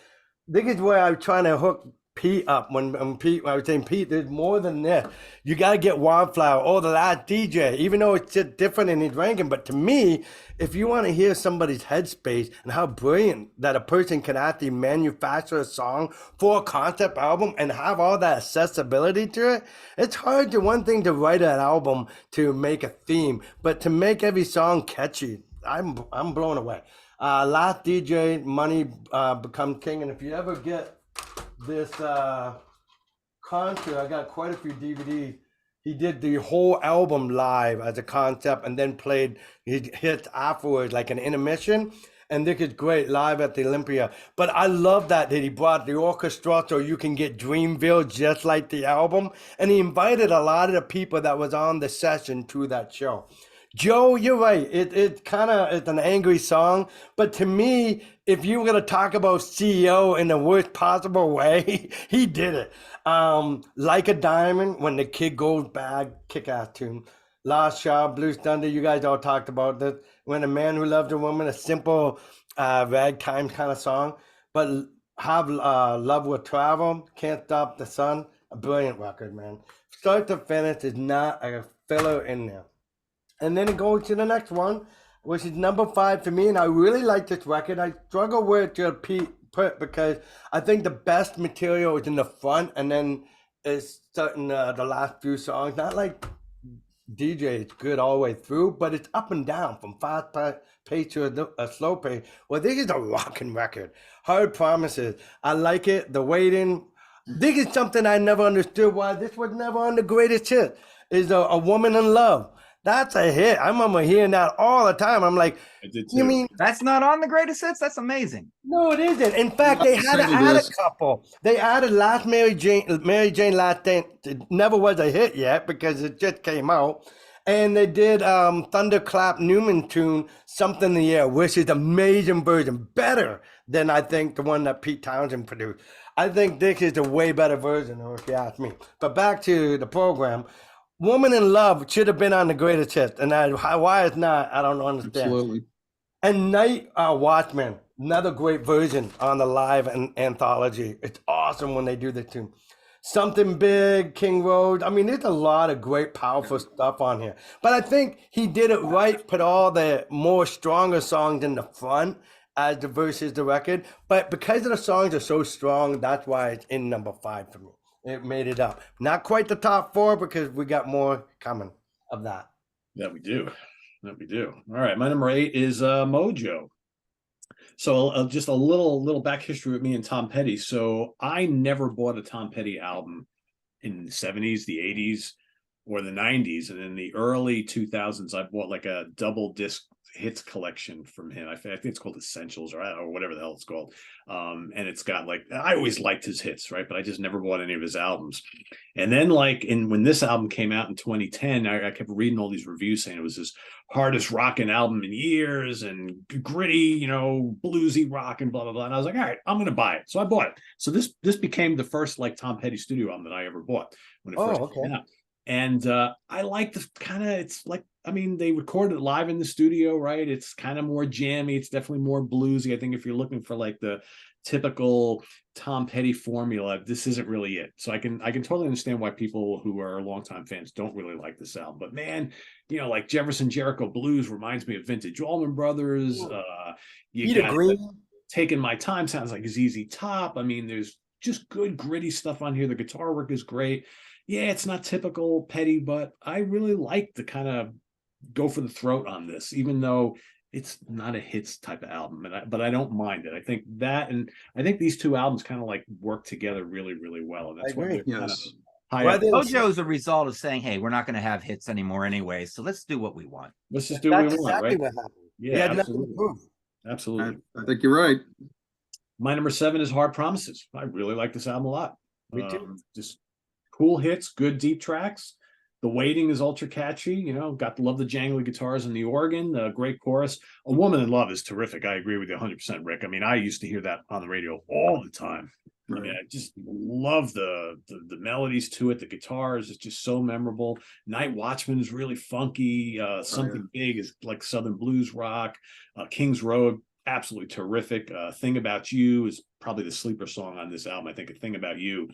this is where I'm trying to hook Pete up when I was saying, Pete, there's more than this. You got to get Wildflower or The Last DJ, even though it's just different in his ranking. But to me, if you want to hear somebody's headspace and how brilliant that a person can actually manufacture a song for a concept album and have all that accessibility to it, it's hard to one thing to write an album to make a theme, but to make every song catchy, I'm blown away. Last DJ, Money Become King, and if you ever get this concert, I got quite a few DVDs. He did the whole album live as a concept and then played his hits afterwards like an intermission. And this is great live at the Olympia. But I love that he brought the orchestra so you can get Dreamville just like the album. And he invited a lot of the people that was on the session to that show. Joe, you're right. It's an angry song, but to me, if you were gonna talk about CEO in the worst possible way, he did it. Like a Diamond, When the Kid Goes Bad, kick-ass tune. Last Shot, Blues Thunder, you guys all talked about this. When a Man Who Loved a Woman, a simple ragtime kind of song, but have Love Will Travel, Can't Stop the Sun, a brilliant record, man. Start to finish is not a filler in there. And then it goes to the next one, which is number 5 for me. And I really like this record. I struggle with Pete because I think the best material is in the front, and then it's starting the last few songs. Not like DJ, it's good all the way through, but it's up and down from fast pace to a slow pace. Well, this is a rocking record. Hard Promises. I like it. The Waiting. This is something I never understood why this was never on the greatest hit. Is a Woman in Love. That's a hit. I remember hearing that all the time. I'm like, you mean that's not on the greatest hits? That's amazing. No, it isn't. In fact, they had to add a couple. They added Last Mary Jane Last Dance. It never was a hit yet because it just came out. And they did Thunderclap Newman tune, Something in the Air, which is an amazing version. Better than I think the one that Pete Townsend produced. I think this is a way better version, if you ask me. But back to the program. Woman in Love should have been on the greatest hits, and why it's not, I don't understand. Absolutely. And Night Watchman, another great version on the live anthology. It's awesome when they do the tune. Something Big, King Road. I mean, there's a lot of great, powerful stuff on here. But I think he did it right, put all the more stronger songs in the front as the versus the record. But because of the songs are so strong, that's why it's in number 5 for me. It made it up. Not quite the top 4 because we got more coming of that. Yeah, we do. All right, my number 8 is Mojo. So just a little back history with me and Tom Petty. So I never bought a Tom Petty album in the 70s, the 80s, or the 90s. And in the early 2000s, I bought like a double disc hits collection from him. I think it's called Essentials or whatever the hell it's called. And it's got like, I always liked his hits, right? But I just never bought any of his albums. And then when this album came out in 2010, I kept reading all these reviews saying it was his hardest rocking album in years and gritty, bluesy rock and blah, blah, blah. And I was like, all right, I'm going to buy it. So I bought it. So this became the first like Tom Petty studio album that I ever bought when it first came out. And I like the it's like, they recorded it live in the studio, right? It's kind of more jammy. It's definitely more bluesy. I think if you're looking for like the typical Tom Petty formula, this isn't really it. So I can totally understand why people who are longtime fans don't really like this album. But man, like Jefferson Jericho Blues reminds me of Vintage Allman Brothers. You got Taking My Time sounds like ZZ Top. There's just good gritty stuff on here. The guitar work is great. Yeah, it's not typical Petty, but I really like the kind of go for the throat on this, even though it's not a hits type of album. But I don't mind it. I think that, and I think these two albums kind of like work together really, really well. And that's why they're kind of Mojo's a result of saying, hey, we're not going to have hits anymore anyway, so let's do what we want. Let's just do what we want, exactly right? what happened. Yeah, absolutely. Absolutely. I think you're right. My number 7 is Hard Promises. I really like this album a lot. Me too. Just cool hits, good deep tracks. The Waiting is ultra catchy. You know, got to love the jangly guitars and the organ. Great chorus. A Woman in Love is terrific. I agree with you 100%, Rick. I mean, I used to hear that on the radio all the time. Right. I mean, I just love the melodies to it. The guitars is just so memorable. Night Watchman is really funky. Something Big is like Southern blues rock. King's Road, absolutely terrific. Thing About You is probably the sleeper song on this album. I think A Thing About You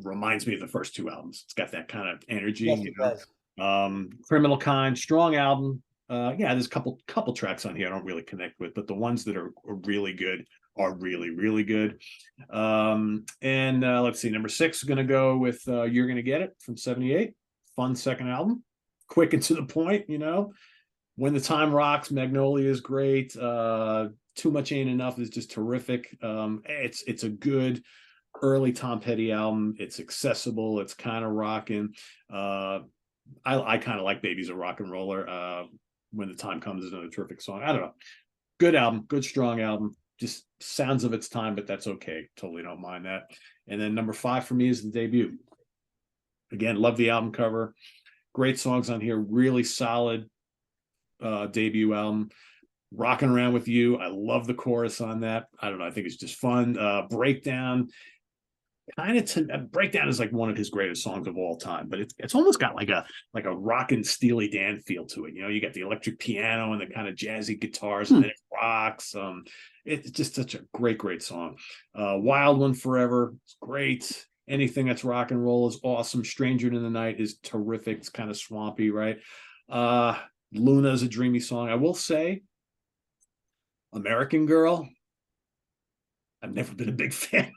reminds me of the first 2 albums. It's got that kind of energy. Yes, you know? Criminal Kind, strong album. Yeah, there's a couple tracks on here I don't really connect with, but the ones that are really good are really, really good. And let's see, number 6 is going to go with You're Gonna Get It from 78. Fun second album. Quick and to the point, you know. When the Time Rocks, Magnolia is great. Too Much Ain't Enough is just terrific. It's a good early Tom Petty album. It's accessible. It's kind of rocking. I kind of like Baby's a Rock and Roller. When the Time Comes is another terrific song. I don't know. Good album. Good, strong album. Just sounds of its time, but that's okay. Totally don't mind that. And then number 5 for me is The Debut. Again, love the album cover. Great songs on here. Really solid debut album. Rocking Around With You. I love the chorus on that. I don't know. I think it's just fun. Breakdown. Breakdown is like one of his greatest songs of all time, but it's almost got like a rockin' Steely Dan feel to it. You know, you got the electric piano and the kind of jazzy guitars, and then it rocks. It's just such a great song. Wild One Forever, it's great. Anything that's rock and roll is awesome. Stranger in the Night is terrific. It's kind of swampy, right? Luna is a dreamy song. I will say, American Girl, I've never been a big fan.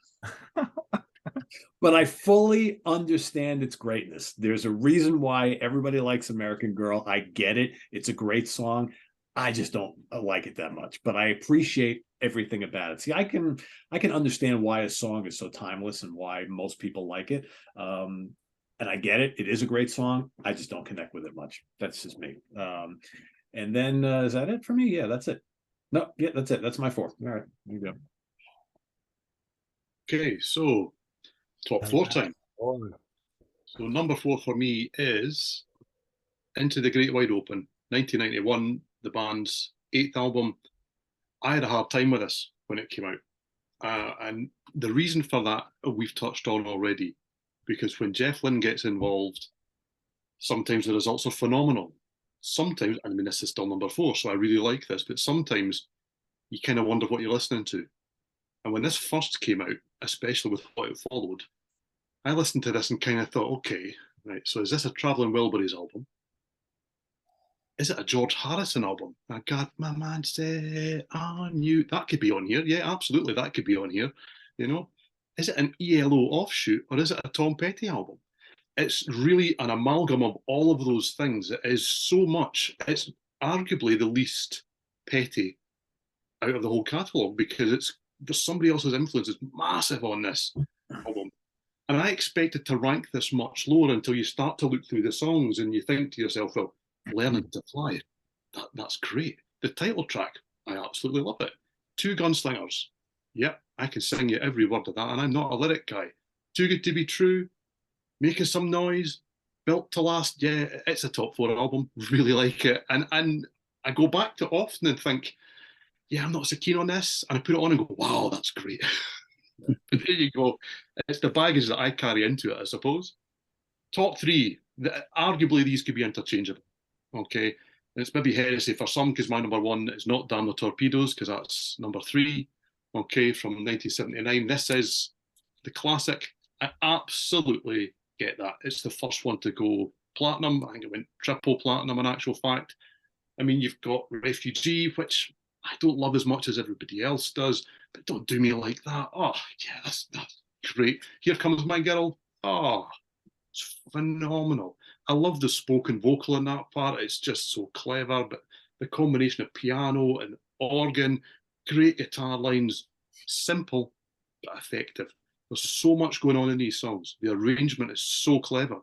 But I fully understand its greatness. There's a reason why everybody likes American Girl. I get it. It's a great song. I just don't like it that much, but I appreciate everything about it. See, I can understand why a song is so timeless and why most people like it. And I get it. It is a great song. I just don't connect with it much. That's just me. And then is that it for me? Yeah, that's it. No, yeah, that's it. That's my 4. All right, there you go. Okay, so top 4 time. So number 4 for me is Into the Great Wide Open, 1991, the band's 8th album. I had a hard time with this when it came out. And the reason for that we've touched on already, because when Jeff Lynne gets involved, sometimes the results are phenomenal. Sometimes, I mean, this is still number 4, so I really like this, but sometimes you kind of wonder what you're listening to. And when this first came out, especially with what it followed, I listened to this and kind of thought, okay, right, so is this a Traveling Wilburys album? Is it a George Harrison album? I got my mind set on you. That could be on here. Yeah, absolutely, that could be on here. You know, is it an ELO offshoot or is it a Tom Petty album? It's really an amalgam of all of those things. It is so much. It's arguably the least Petty out of the whole catalogue because there's somebody else's influence is massive on this album. And I expected to rank this much lower until you start to look through the songs and you think to yourself, well, Learning to Fly, that's great. The title track, I absolutely love it. Two Gunslingers, yep, I can sing you every word of that, and I'm not a lyric guy. Too Good to Be True, Making Some Noise, Built to Last, yeah, it's a top 4 album, really like it. And I go back to often and think, yeah, I'm not so keen on this, and I put it on and go, wow, that's great. But there you go. It's the baggage that I carry into it, I suppose. Top 3, arguably these could be interchangeable. Okay, and it's maybe heresy for some because my number 1 is not Damn the Torpedoes because that's number 3. Okay, from 1979. This is the classic. I absolutely get that. It's the first one to go platinum. I think it went triple platinum in actual fact. I mean, you've got Refugee, which I don't love as much as everybody else does, but Don't Do Me Like That. Oh, yeah, that's great. Here Comes My Girl. Oh, it's phenomenal. I love the spoken vocal in that part. It's just so clever, but the combination of piano and organ, great guitar lines, simple but effective. There's so much going on in these songs. The arrangement is so clever.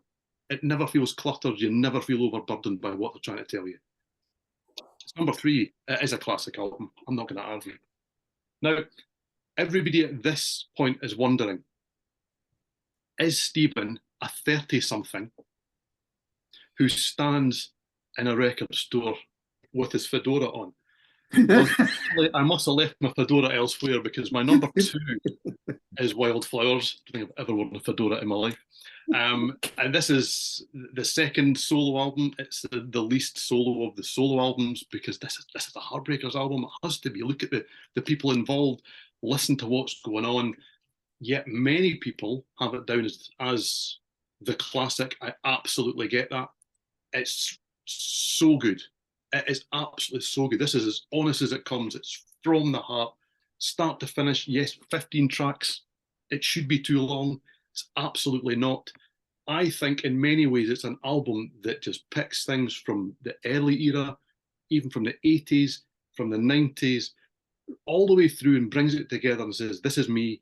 It never feels cluttered. You never feel overburdened by what they're trying to tell you. It's number 3. It is a classic album. I'm not going to argue. Now, everybody at this point is wondering, is Stephen a 30-something who stands in a record store with his fedora on? I must have left my fedora elsewhere, because my number 2 is Wildflowers. I don't think I've ever worn a fedora in my life. And this is the second solo album. It's the least solo of the solo albums, because this is the Heartbreakers album. It has to be. Look at the people involved, listen to what's going on. Yet many people have it down as the classic. I absolutely get that. It's so good. It is absolutely so good. This is as honest as it comes. It's from the heart, start to finish. Yes, 15 tracks. It should be too long. It's absolutely not. I think in many ways it's an album that just picks things from the early era, even from the 80s, from the 90s, all the way through, and brings it together and says, this is me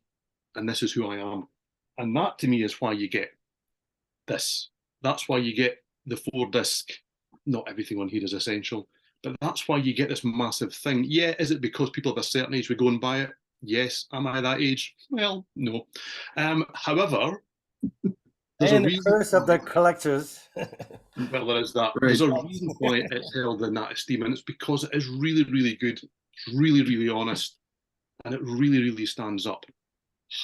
and this is who I am. And that to me is why you get this. That's why you get the 4-disc. Not everything on here is essential, but that's why you get this massive thing. Yeah, is it because people of a certain age would go and buy it? Yes. Am I that age? Well, no. However, there's and a the reason curse of the collectors. well, there is that. Right. There's a reason why it's held in that esteem, and it's because it is really, really good. It's really, really honest, and it really, really stands up.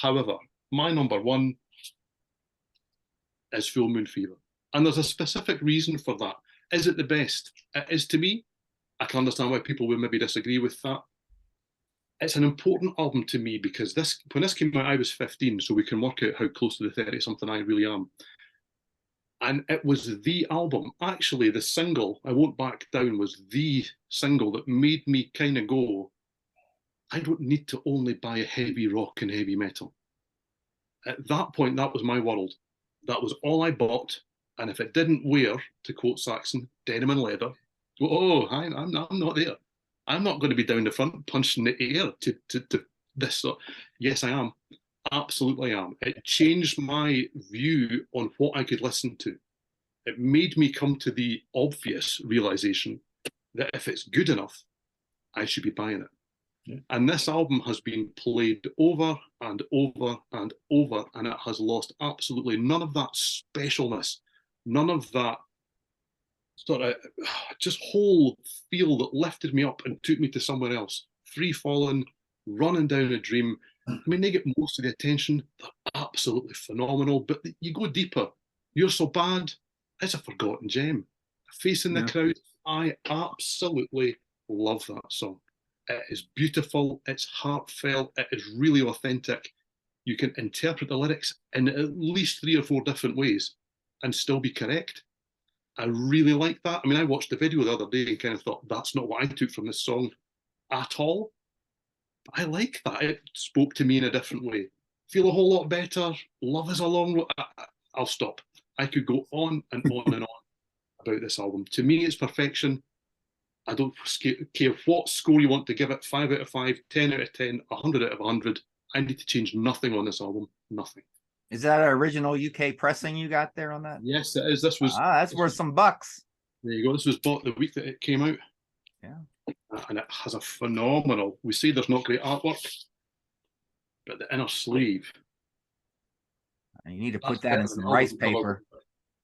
However, my number 1 is Full Moon Fever, and there's a specific reason for that. Is it the best? It is to me. I can understand why people would maybe disagree with that. It's an important album to me because when this came out, I was 15, so we can work out how close to the 30-something I really am. And it was the album, actually the single, I Won't Back Down, was the single that made me kind of go, I don't need to only buy heavy rock and heavy metal. At that point, that was my world. That was all I bought. And if it didn't wear, to quote Saxon, denim and leather, I'm not there. I'm not going to be down the front punching the air to this. Yes, I am. Absolutely am. It changed my view on what I could listen to. It made me come to the obvious realization that if it's good enough, I should be buying it. Yeah. And this album has been played over and over and over, and it has lost absolutely none of that specialness, none of that sort of just whole feel that lifted me up and took me to somewhere else. Free Falling, Running Down a Dream. I mean, they get most of the attention. They're absolutely phenomenal, but you go deeper. You're So Bad, it's a forgotten gem. Facing the Crowd, I absolutely love that song. It is beautiful, it's heartfelt, it is really authentic. You can interpret the lyrics in at least 3 or 4 different ways and still be correct. I really like that. I mean, I watched the video the other day and kind of thought, that's not what I took from this song at all. But I like that. It spoke to me in a different way. Feel a whole lot better. Love is a long road. I'll stop. I could go on and on and on about this album. To me, it's perfection. I don't care what score you want to give it, 5 out of 5, 10 out of 10, 100 out of 100. I need to change nothing on this album. Nothing. Is that an original UK pressing you got there on that? Yes, it is. This was that's worth some bucks. There you go. This was bought the week that it came out. Yeah. And it has a phenomenal, we say there's not great artwork, but the inner sleeve. You need to put that in some rice paper.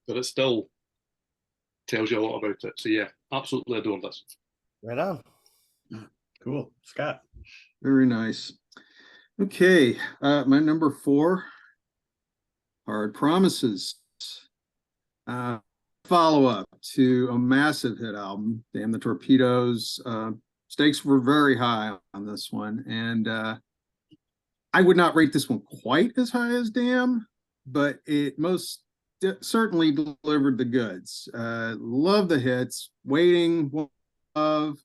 But it still tells you a lot about it. So yeah, absolutely adore this. Right on. Cool. Scott. Very nice. Okay, my number 4, Hard Promises. Follow-up to a massive hit album, Damn the Torpedoes. Stakes were very high on this one, and I would not rate this one quite as high as Damn, but it most certainly delivered the goods. Love the hits. Waiting, Love,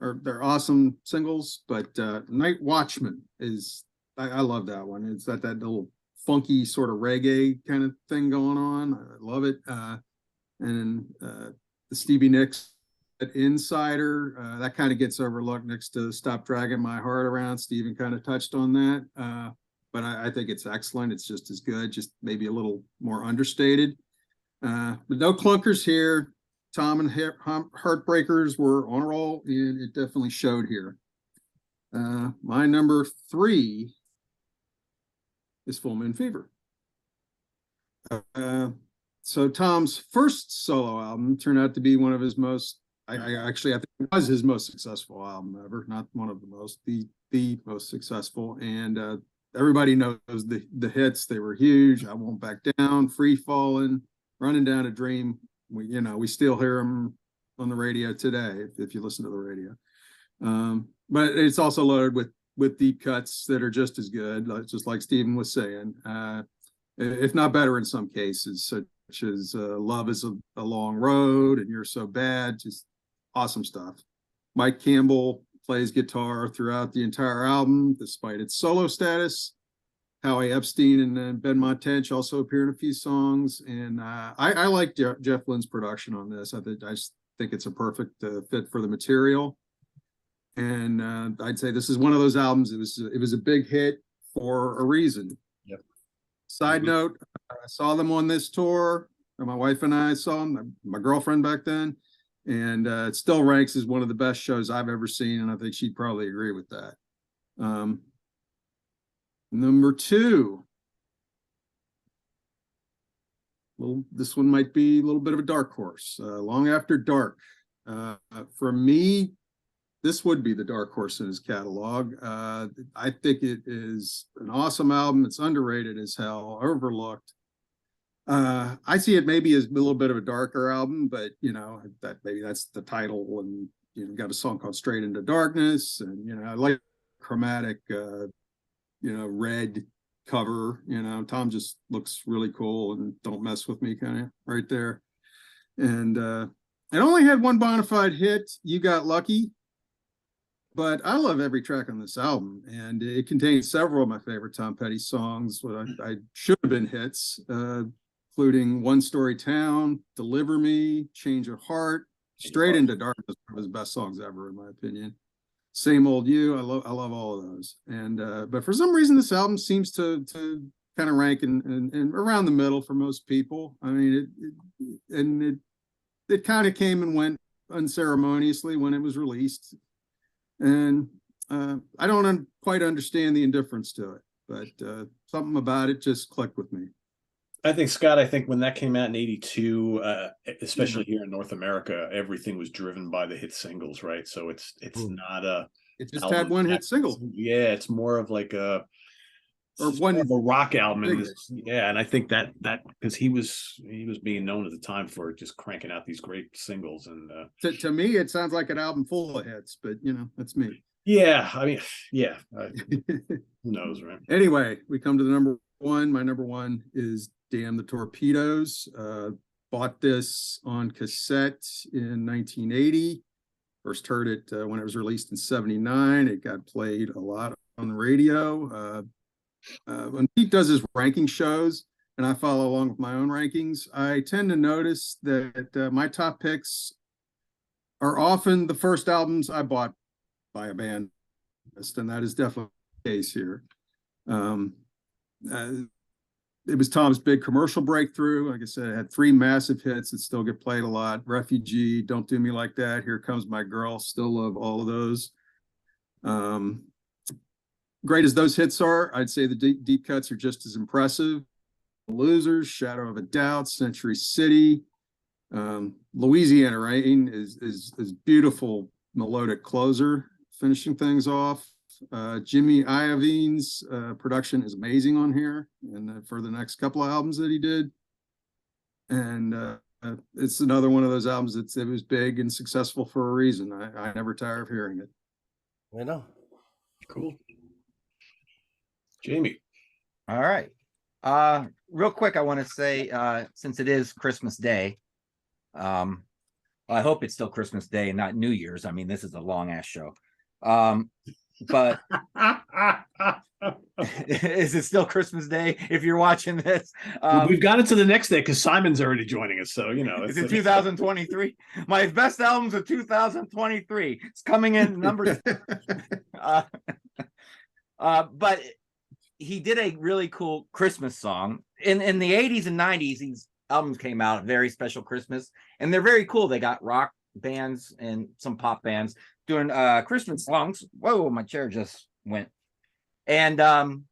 they're awesome singles, but Night Watchman is, I love that one. It's got that little funky sort of reggae kind of thing going on. I love it. And the Stevie Nicks Insider, that kind of gets overlooked next to Stop Dragging My Heart Around. Steven kind of touched on that. but I think it's excellent. It's just as good, just maybe a little more understated. But no clunkers here. Tom and Heartbreakers were on a roll, and it definitely showed here. My number 3 is Full Moon Fever. So Tom's first solo album turned out to be one of his most, I think it was his most successful album ever, not one of the most, the most successful. And everybody knows the hits. They were huge. I Won't Back Down, Free Fallin', Running Down a Dream. We still hear them on the radio today if you listen to the radio. But it's also loaded with deep cuts that are just as good, just like Stephen was saying, if not better in some cases, such as Love is a Long Road and You're So Bad. Just awesome stuff. Mike Campbell plays guitar throughout the entire album, despite its solo status. Howie Epstein and Ben Montench also appear in a few songs. And I like Jeff Lynne's production on this. I just think it's a perfect fit for the material. And I'd say this is one of those albums. It was a big hit for a reason. Yep. Side note, I saw them on this tour. My wife and I saw them, my girlfriend back then. And it still ranks as one of the best shows I've ever seen. And I think she'd probably agree with that. Number 2. Well, this one might be a little bit of a dark horse. Long After Dark. For me, this would be the dark horse in his catalog. I think it is an awesome album. It's underrated as hell, overlooked. I see it maybe as a little bit of a darker album, but maybe that's the title. And got a song called Straight Into Darkness, and I like chromatic, red cover. Tom just looks really cool, and Don't Mess With Me kind of right there. And it only had one bona fide hit, You Got Lucky. But I love every track on this album, and it contains several of my favorite Tom Petty songs, what I should have been hits, including One Story Town, Deliver Me, Change of Heart, Straight Into Darkness, one of his best songs ever, in my opinion. Same Old You, I love all of those. And but for some reason, this album seems to kind of rank in around the middle for most people. I mean, it kind of came and went unceremoniously when it was released. And I don't quite understand the indifference to it, but something about it just clicked with me. I think, Scott, when that came out in 82, especially here in North America, everything was driven by the hit singles, right? So it's not it just had one hit single. Yeah, it's more of like a rock album. And I think that because he was being known at the time for just cranking out these great singles. And to me, it sounds like an album full of hits, but that's me. Yeah, I mean, yeah. Who knows, right? Anyway, we come to the number 1. My number 1 is Damn the Torpedoes. Bought this on cassette in 1980. First heard it when it was released in 79. It got played a lot on the radio. When Pete does his ranking shows, and I follow along with my own rankings, I tend to notice that my top picks are often the first albums I bought by a band, and that is definitely the case here. It was Tom's big commercial breakthrough. Like I said, it had 3 massive hits that still get played a lot. Refugee, Don't Do Me Like That, Here Comes My Girl, still love all of those. Great as those hits are, I'd say the deep cuts are just as impressive. Losers, Shadow of a Doubt, Century City, Louisiana Rain is beautiful melodic closer, finishing things off. Jimmy Iovine's production is amazing on here, and for the next couple of albums that he did. And it's another one of those albums it was big and successful for a reason. I never tire of hearing it. I know. Cool. Jamie. All right. Real quick, I want to say, since it is Christmas Day, I hope it's still Christmas Day and not New Year's. I mean, this is a long ass show. But is it still Christmas Day if you're watching this? We've got it to the next day because Simon's already joining us. So, it's in 2023. My best albums of 2023. It's coming in number. But he did a really cool Christmas song. In the 80s and 90s, these albums came out, Very Special Christmas, and they're very cool. They got rock bands and some pop bands doing Christmas songs. Whoa, my chair just went. And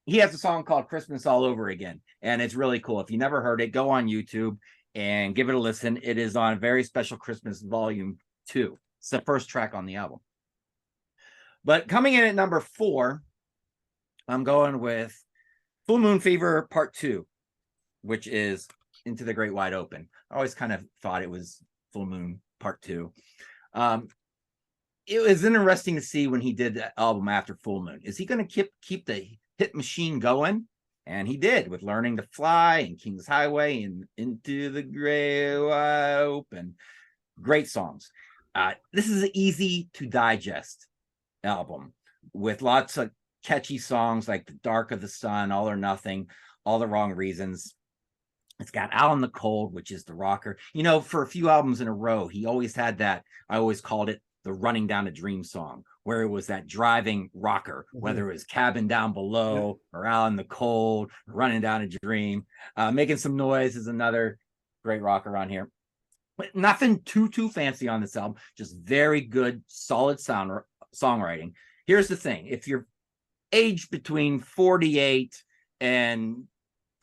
he has a song called Christmas All Over Again, and it's really cool. If you never heard it, go on YouTube and give it a listen. It is on Very Special Christmas Volume 2. It's the first track on the album. But coming in at number 4, I'm going with Full Moon Fever Part 2, which is Into the Great Wide Open. I always kind of thought it was Full Moon Part 2. It was interesting to see when he did the album after Full Moon. Is he going to keep the hit machine going? And he did, with Learning to Fly and King's Highway and Into the Great Wide Open. Great songs. This is an easy to digest album with lots of catchy songs like The Dark of the Sun, All or Nothing, All the Wrong Reasons. It's got Out in the Cold, which is the rocker. You know, for a few albums in a row, he always had that. I always called it the Running Down a Dream song, where it was that driving rocker, whether it was Cabin Down Below or Out in the Cold, Running Down a Dream. Making Some Noise is another great rocker on here. But nothing too fancy on this album, just very good, solid songwriting. Here's the thing. If you're aged between 48 and,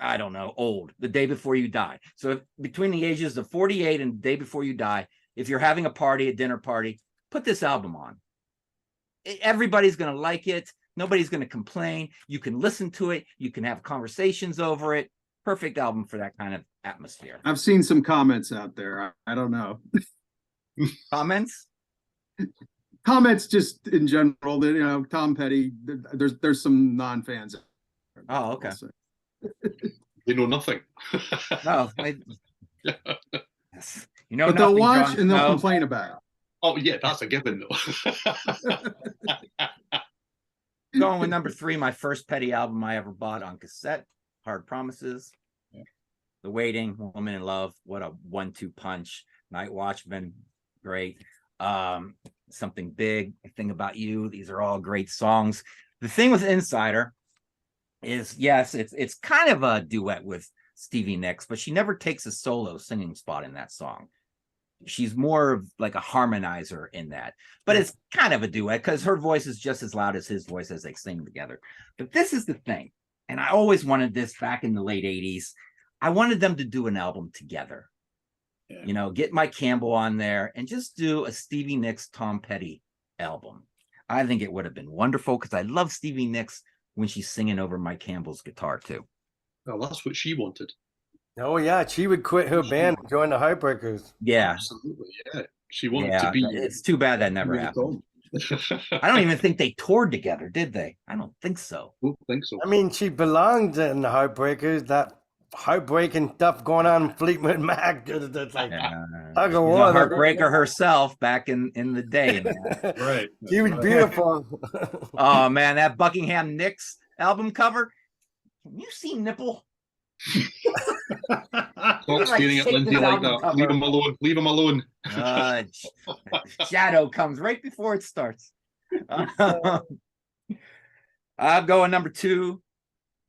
I don't know, old, the day before you die. So if, between the ages of 48 and the day before you die, if you're having a party, a dinner party, put this album on. Everybody's going to like it. Nobody's going to complain. You can listen to it. You can have conversations over it. Perfect album for that kind of atmosphere. I've seen some comments out there. I don't know. Comments? Comments just in general. You know, Tom Petty. There's some non-fans. Oh, okay. They know nothing. No, you know, but they'll watch John, and they'll complain about it. Oh yeah, that's a given though. Going with number 3, my first Petty album I ever bought on cassette, Hard Promises. Yeah. The Waiting, Woman in Love, what a 1-2 punch. Night Watchman, great. Something Big, A Thing About You. These are all great songs. The thing with Insider is, yes, it's kind of a duet with Stevie Nicks, but she never takes a solo singing spot in that song. She's more of like a harmonizer in that, but it's kind of a duet because her voice is just as loud as his voice as they sing together. But this is the thing, and I always wanted this back in the late 80s. I wanted them to do an album together. Yeah. You know, get Mike Campbell on there and just do a Stevie Nicks, Tom Petty album. I think it would have been wonderful because I love Stevie Nicks when she's singing over Mike Campbell's guitar too. Well, that's what she wanted. Oh yeah, she would quit her band and join the Heartbreakers. Yeah, absolutely. Yeah, she wanted to be. It's too bad that never happened. I don't even think they toured together, did they? I don't think so. I don't think so. I mean, she belonged in the Heartbreakers. That heartbreaking stuff going on in Fleetwood Mac. That's like tug of war. Heartbreaker herself back in the day. Right. She was beautiful. Oh man, that Buckingham Nicks album cover. Can you see nipple? Stop staring at Lindsay like that. Cover. Leave him alone. Leave him alone. Shadow comes right before it starts. I'm going number 2.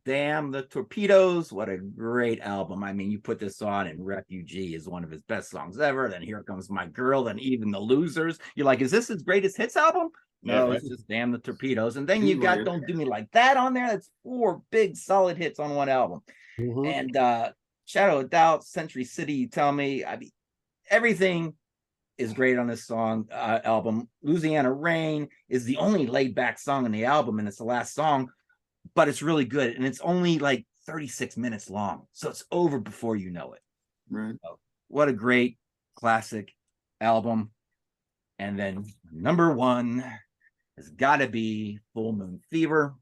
Damn the Torpedoes. What a great album. I mean, you put this on and Refugee is one of his best songs ever. Then Here Comes My Girl. Then Even the Losers. You're like, is this his greatest hits album? No, it's just Damn the Torpedoes. And then you got Don't Do Me Like That on there. That's 4 big solid hits on one album. And Shadow of Doubt, Century City, You Tell Me. I mean, everything is great on this song album. Louisiana Rain is the only laid back song on the album, and it's the last song, but it's really good. And it's only like 36 minutes long. So it's over before you know it. Right. So, what a great classic album. And then number 1 has got to be Full Moon Fever.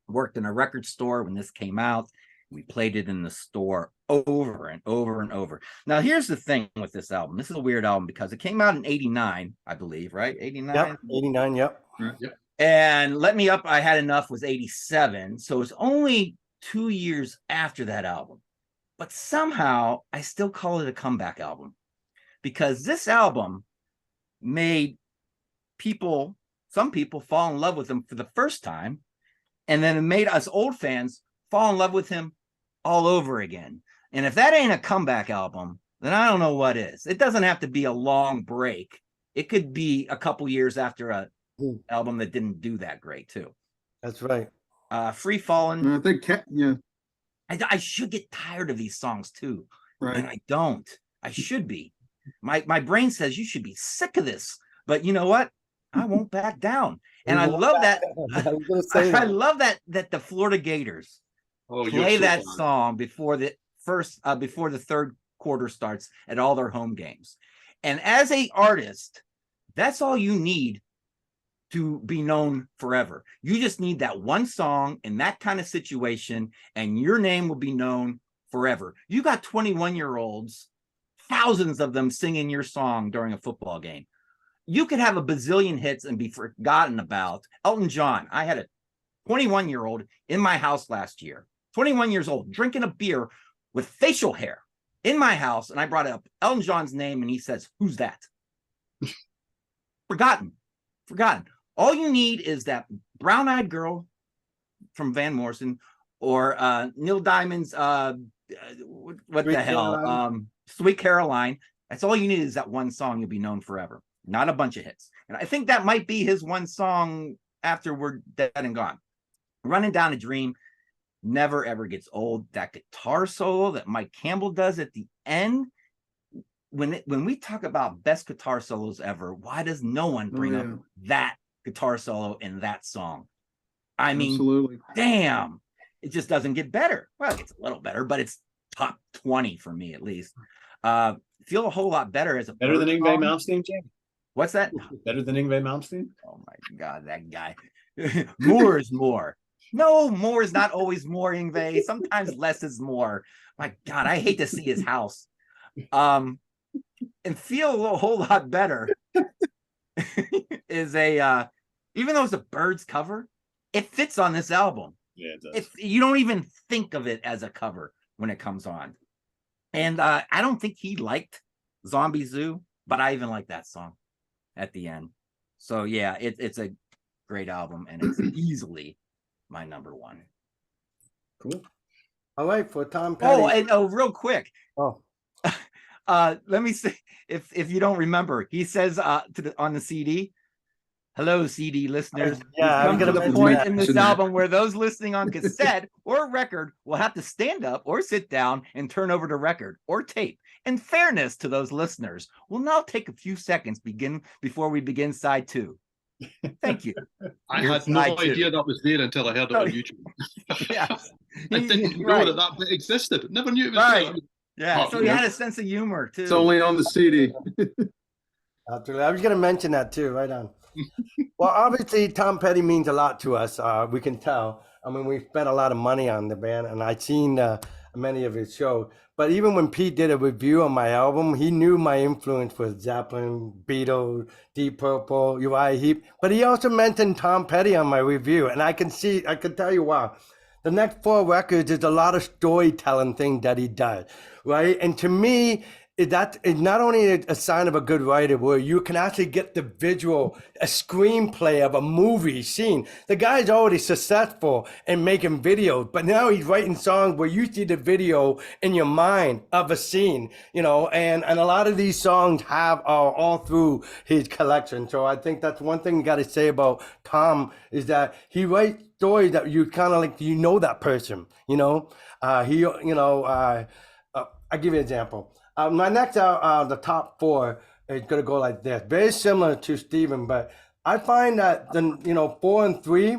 Worked in a record store when this came out. We played it in the store over and over and over. Now, here's the thing with this album. This is a weird album because it came out in 89, I believe, right? 89? Yep, 89, yep. Yep. And Let Me Up, I Had Enough was 87. So it's only 2 years after that album. But somehow, I still call it a comeback album. Because this album made some people fall in love with them for the first time. and then it made us old fans fall in love with him all over again. And if that ain't a comeback album, then I don't know what is. It doesn't have to be a long break. It could be a couple years after a album that didn't do that great too. That's right. Free Fallin'. I think, yeah. I should get tired of these songs too. Right. And I don't. I should be. My brain says you should be sick of this. But you know what? I won't back down. And I love that. I love that the Florida Gators play that song before the third quarter starts at all their home games. And as a artist, that's all you need to be known forever. You just need that one song in that kind of situation, and your name will be known forever. You got 21-year-olds, thousands of them singing your song during a football game. You could have a bazillion hits and be forgotten about. Elton John, I had a 21-year-old in my house last year, 21 years old, drinking a beer with facial hair in my house, and I brought up Elton John's name, and he says, "Who's that?" Forgotten. All you need is that brown-eyed girl from Van Morrison, or Neil Diamond's Sweet Caroline. That's all you need is that one song. You'll be known forever, not a bunch of hits. And I think that might be his one song after we're dead and gone. Running Down a Dream never ever gets old. That guitar solo that Mike Campbell does at the end, when we talk about best guitar solos ever, why does no one bring up that guitar solo in that song? I mean, absolutely. Damn, it just doesn't get better. Well, it gets a little better, but it's top 20 for me at least. Feel a whole lot better as a better than Yngwie Malmsteen, Jamie. What's that? Better than Yngwie Malmsteen? Oh my God, that guy. More is more. No, more is not always more, Yngwie. Sometimes less is more. My God, I hate to see his house. And Feel a whole lot better is even though it's a Byrds cover, it fits on this album. Yeah, it does. You don't even think of it as a cover when it comes on. And I don't think he liked Zombie Zoo, but I even like that song at the end. So yeah, it's a great album, and it's easily my number one. Cool. All right, for Tom Petty. Oh, and real quick. Oh. Let me see if you don't remember. He says on the CD, "Hello, CD listeners. Yeah, we've come to the point in this album where those listening on cassette or record will have to stand up or sit down and turn over to record or tape. In fairness to those listeners, we'll now take a few seconds before we begin side 2. Thank you." I had no idea that was there until I heard it on YouTube. Yeah. I didn't know that bit existed. Never knew it was there. Yeah, so he had a sense of humor too. It's only on the CD. Absolutely. I was going to mention that too, right on. Well, obviously, Tom Petty means a lot to us. We can tell. I mean, we spent a lot of money on the band, and I've seen many of his shows. But even when Pete did a review on my album, he knew my influence was Zeppelin, Beatles, Deep Purple, Uriah Heep. But he also mentioned Tom Petty on my review, and I can tell you why. The next 4 records is a lot of storytelling thing that he does, right? And to me, that is not only a sign of a good writer, where you can actually get the visual, a screenplay of a movie scene. The guy's already successful in making videos, but now he's writing songs where you see the video in your mind of a scene, and a lot of these songs have all through his collection. So I think that's one thing you got to say about Tom, is that he writes stories that you kind of like, that person, I'll give you an example. My next the top 4 is going to go like this. Very similar to Steven, but I find that 4 and 3,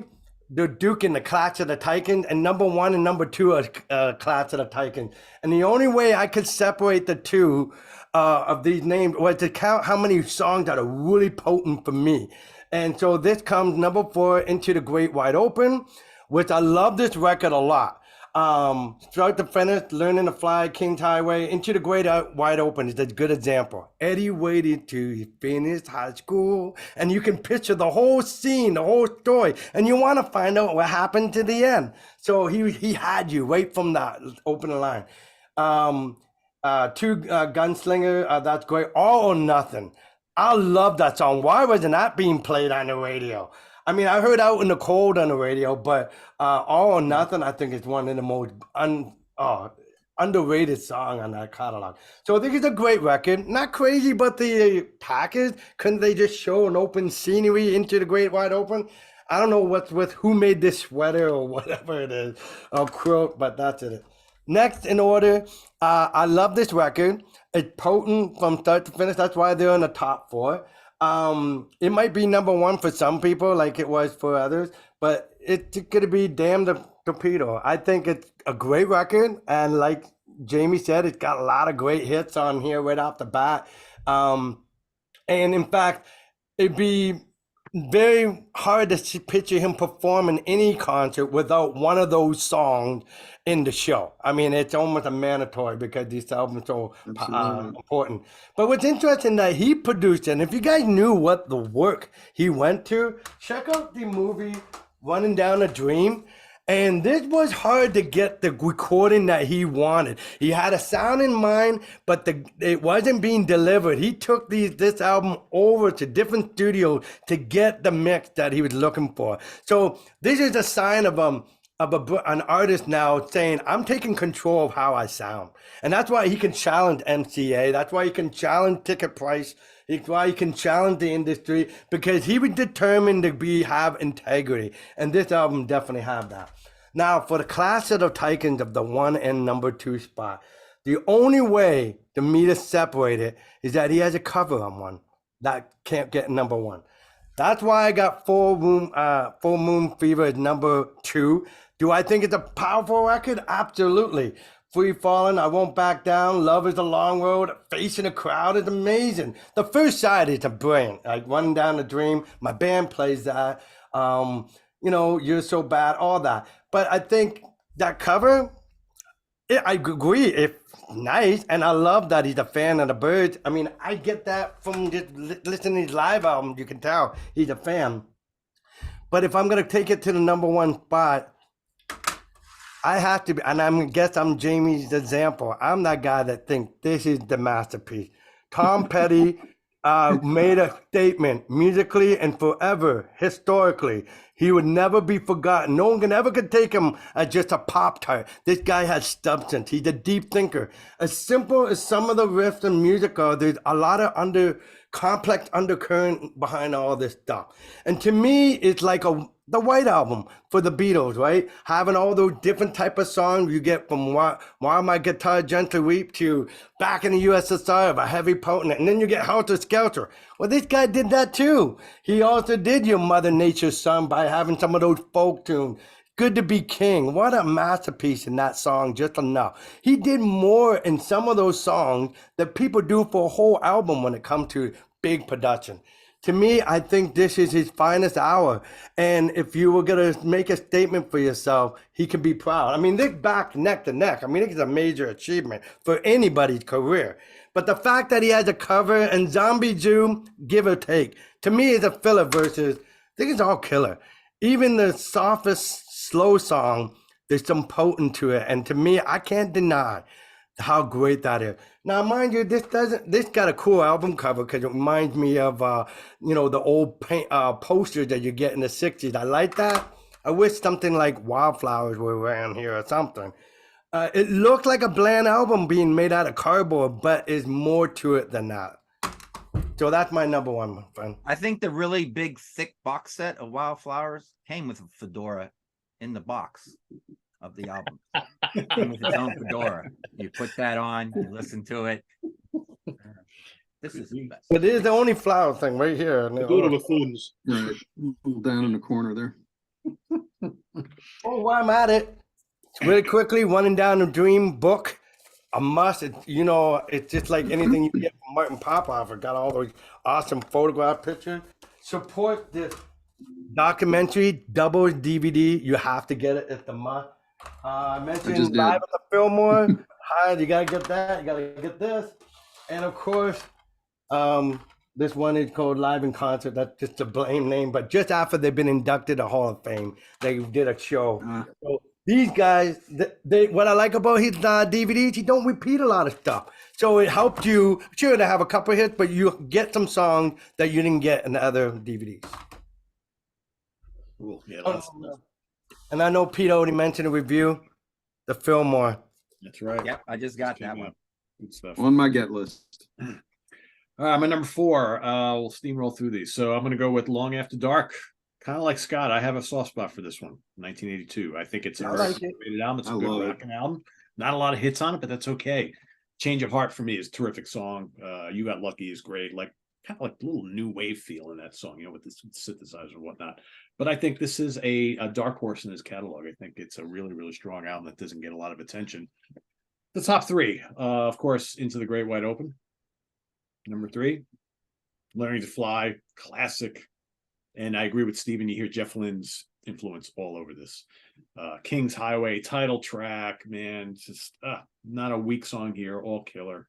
they're duking the Clash of the Titans, and number 1 and number 2 are Clash of the Titans. And the only way I could separate the two of these names was to count how many songs that are really potent for me. And so this comes number 4, Into the Great Wide Open, which I love this record a lot. Start to finish, Learning to Fly, King's Highway, Into the Great Wide Open is a good example. Eddie waited till he finished high school, and you can picture the whole scene, the whole story, and you want to find out what happened to the end. So he had you right from that opening line. Gunslinger, that's great. All or Nothing. I love that song. Why wasn't that being played on the radio? I mean, I heard Out in the Cold on the radio, but All or Nothing, I think, is one of the most underrated song on that catalog. So I think it's a great record. Not crazy, but the package, couldn't they just show an open scenery into the great wide open? I don't know what's with who made this sweater or whatever it is, or quilt, but that's it. Next in order, I love this record. It's potent from start to finish. That's why they're in the top 4. It might be number 1 for some people, like it was for others, but it's gonna be Damn the Torpedo. I think it's a great record, and like Jamie said, it's got a lot of great hits on here right off the bat. And in fact, it'd be very hard to picture him performing any concert without one of those songs in the show. I mean, it's almost a mandatory because these albums are so important. But what's interesting that he produced it, and if you guys knew what the work he went to, check out the movie Running Down a Dream. And this was hard to get the recording that he wanted. He had a sound in mind, but it wasn't being delivered. He took this album over to different studios to get the mix that he was looking for. So this is a sign of an artist now saying, I'm taking control of how I sound. And that's why he can challenge MCA. That's why he can challenge ticket price. It's why he can challenge the industry, because he was determined to have integrity. And this album definitely have that. Now, for the class of the Titans of the 1 and number 2 spot, the only way to me to separate it is that he has a cover on one that can't get number 1. That's why I got Full Moon Fever as number 2. Do I think it's a powerful record? Absolutely. Free Falling, I Won't Back Down, Love is a Long Road, Facing a Crowd is amazing. The first side is a brilliant, like Running Down the Dream. My band plays that. You're So Bad, all that. But I think that cover, I agree, it's nice, and I love that he's a fan of the Byrds. I mean, I get that from just listening to his live album. You can tell he's a fan. But if I'm going to take it to the number 1 spot, I have to be, and I guess I'm Jamie's example. I'm that guy that thinks this is the masterpiece. Tom Petty made a statement musically and forever, historically. He would never be forgotten. No one could take him as just a Pop-Tart. This guy has substance. He's a deep thinker. As simple as some of the riffs and music are, there's a lot of complex undercurrent behind all this stuff. And to me, it's like the White Album for the Beatles, right? Having all those different type of songs you get from While My Guitar Gently Weep to Back in the USSR of a Heavy Potent, and then you get Helter Skelter. Well, this guy did that too. He also did Your Mother Nature's Son by having some of those folk tunes. Good to Be King. What a masterpiece in that song, just enough. He did more in some of those songs that people do for a whole album when it comes to big production. To me, I think this is his finest hour. And if you were going to make a statement for yourself, he can be proud. I mean, they're back neck to neck. I mean, it's a major achievement for anybody's career. But the fact that he has a cover and Zombie Jew, give or take, to me is a filler versus, I think it's all killer. Even the softest, slow song, there's some potent to it. And to me, I can't deny how great that is. Now, mind you, this got a cool album cover because it reminds me of, the old posters that you get in the 60s. I like that. I wish something like Wildflowers were around here or something. It looked like a bland album being made out of cardboard, but there's more to it than that. So that's my number 1, my friend. I think the really big, thick box set of Wildflowers came with a fedora in the box of the album. Came with its own fedora. You put that on, you listen to it. This is the best. It is the only flower thing right here. Fedora with phones. Right. Down in the corner there. Oh, while I'm at it, really quickly, Running Down the Dream book. A must. It's just like anything you get from Martin Popoff. It got all those awesome photograph pictures. Support this documentary, double DVD. You have to get it. It's the must. I mentioned Live at the Fillmore. Hi, you gotta get that. You gotta get this. And of course, this one is called Live in Concert. That's just a blame name. But just after they've been inducted to Hall of Fame, they did a show. So these guys, what I like about his DVDs, he don't repeat a lot of stuff. So it helped you, sure, to have a couple hits, but you get some songs that you didn't get in the other DVDs. Cool. Yeah, lots of stuff. And I know Pete already mentioned a review, the Fillmore. That's right. Yep, I just got that one. Good stuff. On my get list. All right, my number 4. We'll steamroll through these. So I'm going to go with Long After Dark. Kind of like Scott, I have a soft spot for this one, 1982. I think it's a very underrated album. It's a good rocking album. Not a lot of hits on it, but that's okay. Change of Heart for me is a terrific song. You Got Lucky is great. Like kind of like a little new wave feel in that song, you know, with the synthesizer and whatnot. But I think this is a dark horse in his catalog. I think it's a really, really strong album that doesn't get a lot of attention. The top 3, of course, Into the Great Wide Open. Number 3, Learning to Fly, classic. And I agree with Steven. You hear Jeff Lynne's influence all over this. King's Highway, title track, man, just not a weak song here, all killer.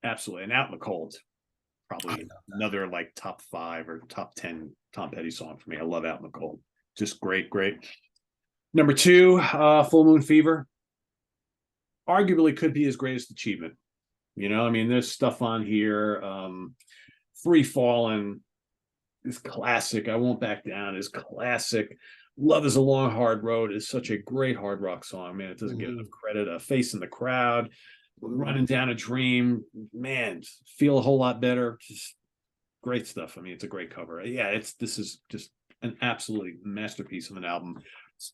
Absolutely. And Out in the Cold, probably another like top 5 or top 10 Tom Petty song for me. I love Out in the Cold. Just great, great. Number 2, Full Moon Fever. Arguably could be his greatest achievement. You know, I mean, there's stuff on here. Free Fallin' is classic. I Won't Back Down is classic. Love Is a Long Hard Road is such a great hard rock song. Man, it doesn't get enough credit. Face in the Crowd, Running Down a Dream, man, Feel a Whole Lot Better. Just great stuff. I mean, it's a great cover. Yeah, this is just an absolutely masterpiece of an album.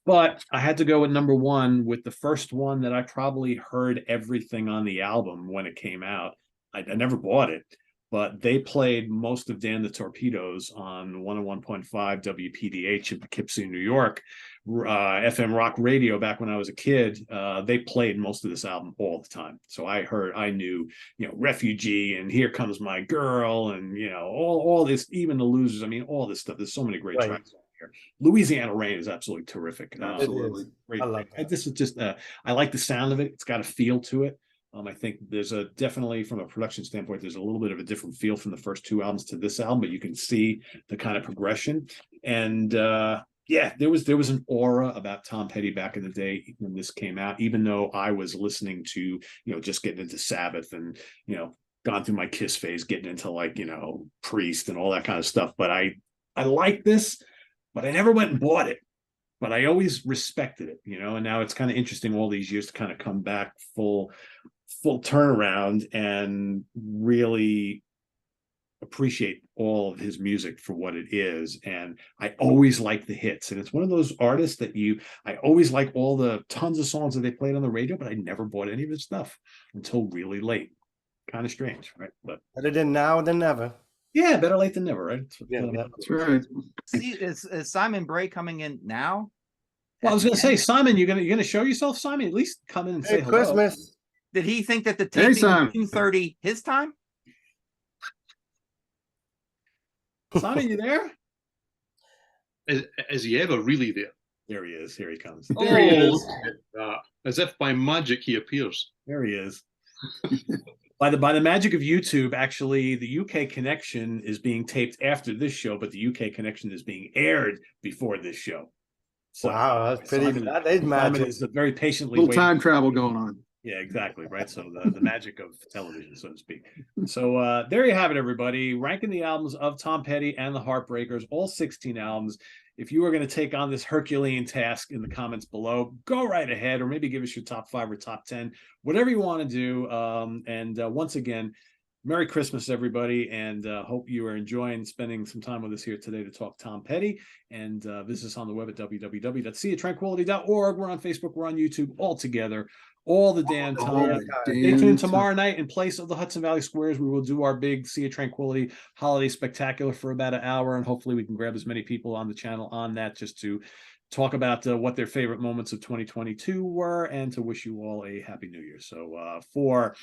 But I had to go with number 1 with the first one that I probably heard everything on the album when it came out. I never bought it, but they played most of Dan the Torpedoes on 101.5 WPDH in Poughkeepsie, New York, FM rock radio back when I was a kid. They played most of this album all the time. So I knew, you know, Refugee and Here Comes My Girl and, you know, all this, even The Losers. I mean, all this stuff. There's so many great tracks on here. Louisiana Rain is absolutely terrific. Absolutely. Great. I love that. This is just, I like the sound of it. It's got a feel to it. I think there's definitely from a production standpoint, there's a little bit of a different feel from the first 2 albums to this album, but you can see the kind of progression. And yeah, there was an aura about Tom Petty back in the day when this came out, even though I was listening to, you know, just getting into Sabbath and, you know, gone through my Kiss phase, getting into like, you know, Priest and all that kind of stuff. But I like this, but I never went and bought it. But I always respected it, you know, and now it's kind of interesting all these years to kind of come back full turnaround and really appreciate all of his music for what it is. And I always like the hits. And it's one of those artists that I always like all the tons of songs that they played on the radio, but I never bought any of his stuff until really late. Kind of strange, right? But better than now than never. Yeah, better late than never, right? That's right. See, is Simon Bray coming in now? Well, I was going to say, Simon, you're gonna show yourself, Simon? At least come in and say hello. Christmas. Did he think that the taping was 2:30 his time? Simon, you there? Is he ever really there? There he is. Here he comes. There he is. As if by magic he appears. There he is. By the magic of YouTube, actually, the UK connection is being taped after this show, but the UK connection is being aired before this show. So, wow, that's pretty. That is magic. Simon is very patiently Little waiting. time travel going on. Yeah, exactly. Right. So the magic of television, so to speak. So there you have it, everybody. Ranking the albums of Tom Petty and the Heartbreakers, all 16 albums. If you are going to take on this Herculean task in the comments below, go right ahead, or maybe give us your top 5 or top 10, whatever you want to do. And once again, Merry Christmas, everybody, and hope you are enjoying spending some time with us here today to talk Tom Petty. And visit us on the web at www.seaoftranquility.org. We're on Facebook, we're on YouTube, all together, all the damn time. Stay tuned tomorrow night in place of the Hudson Valley Squares. We will do our big Sea of Tranquility holiday spectacular for about an hour, and hopefully we can grab as many people on the channel on that just to talk about what their favorite moments of 2022 were, and to wish you all a happy new year. So for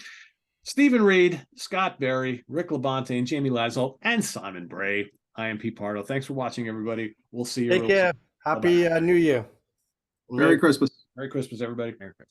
Stephen Reid, Scott Berry, Rick LaBonte, and Jamie Laszlo, and Simon Bray, I am Pete Pardo. Thanks for watching, everybody. We'll see you. Take care. Happy New Year. Merry Christmas. Merry Christmas, everybody. Merry Christmas.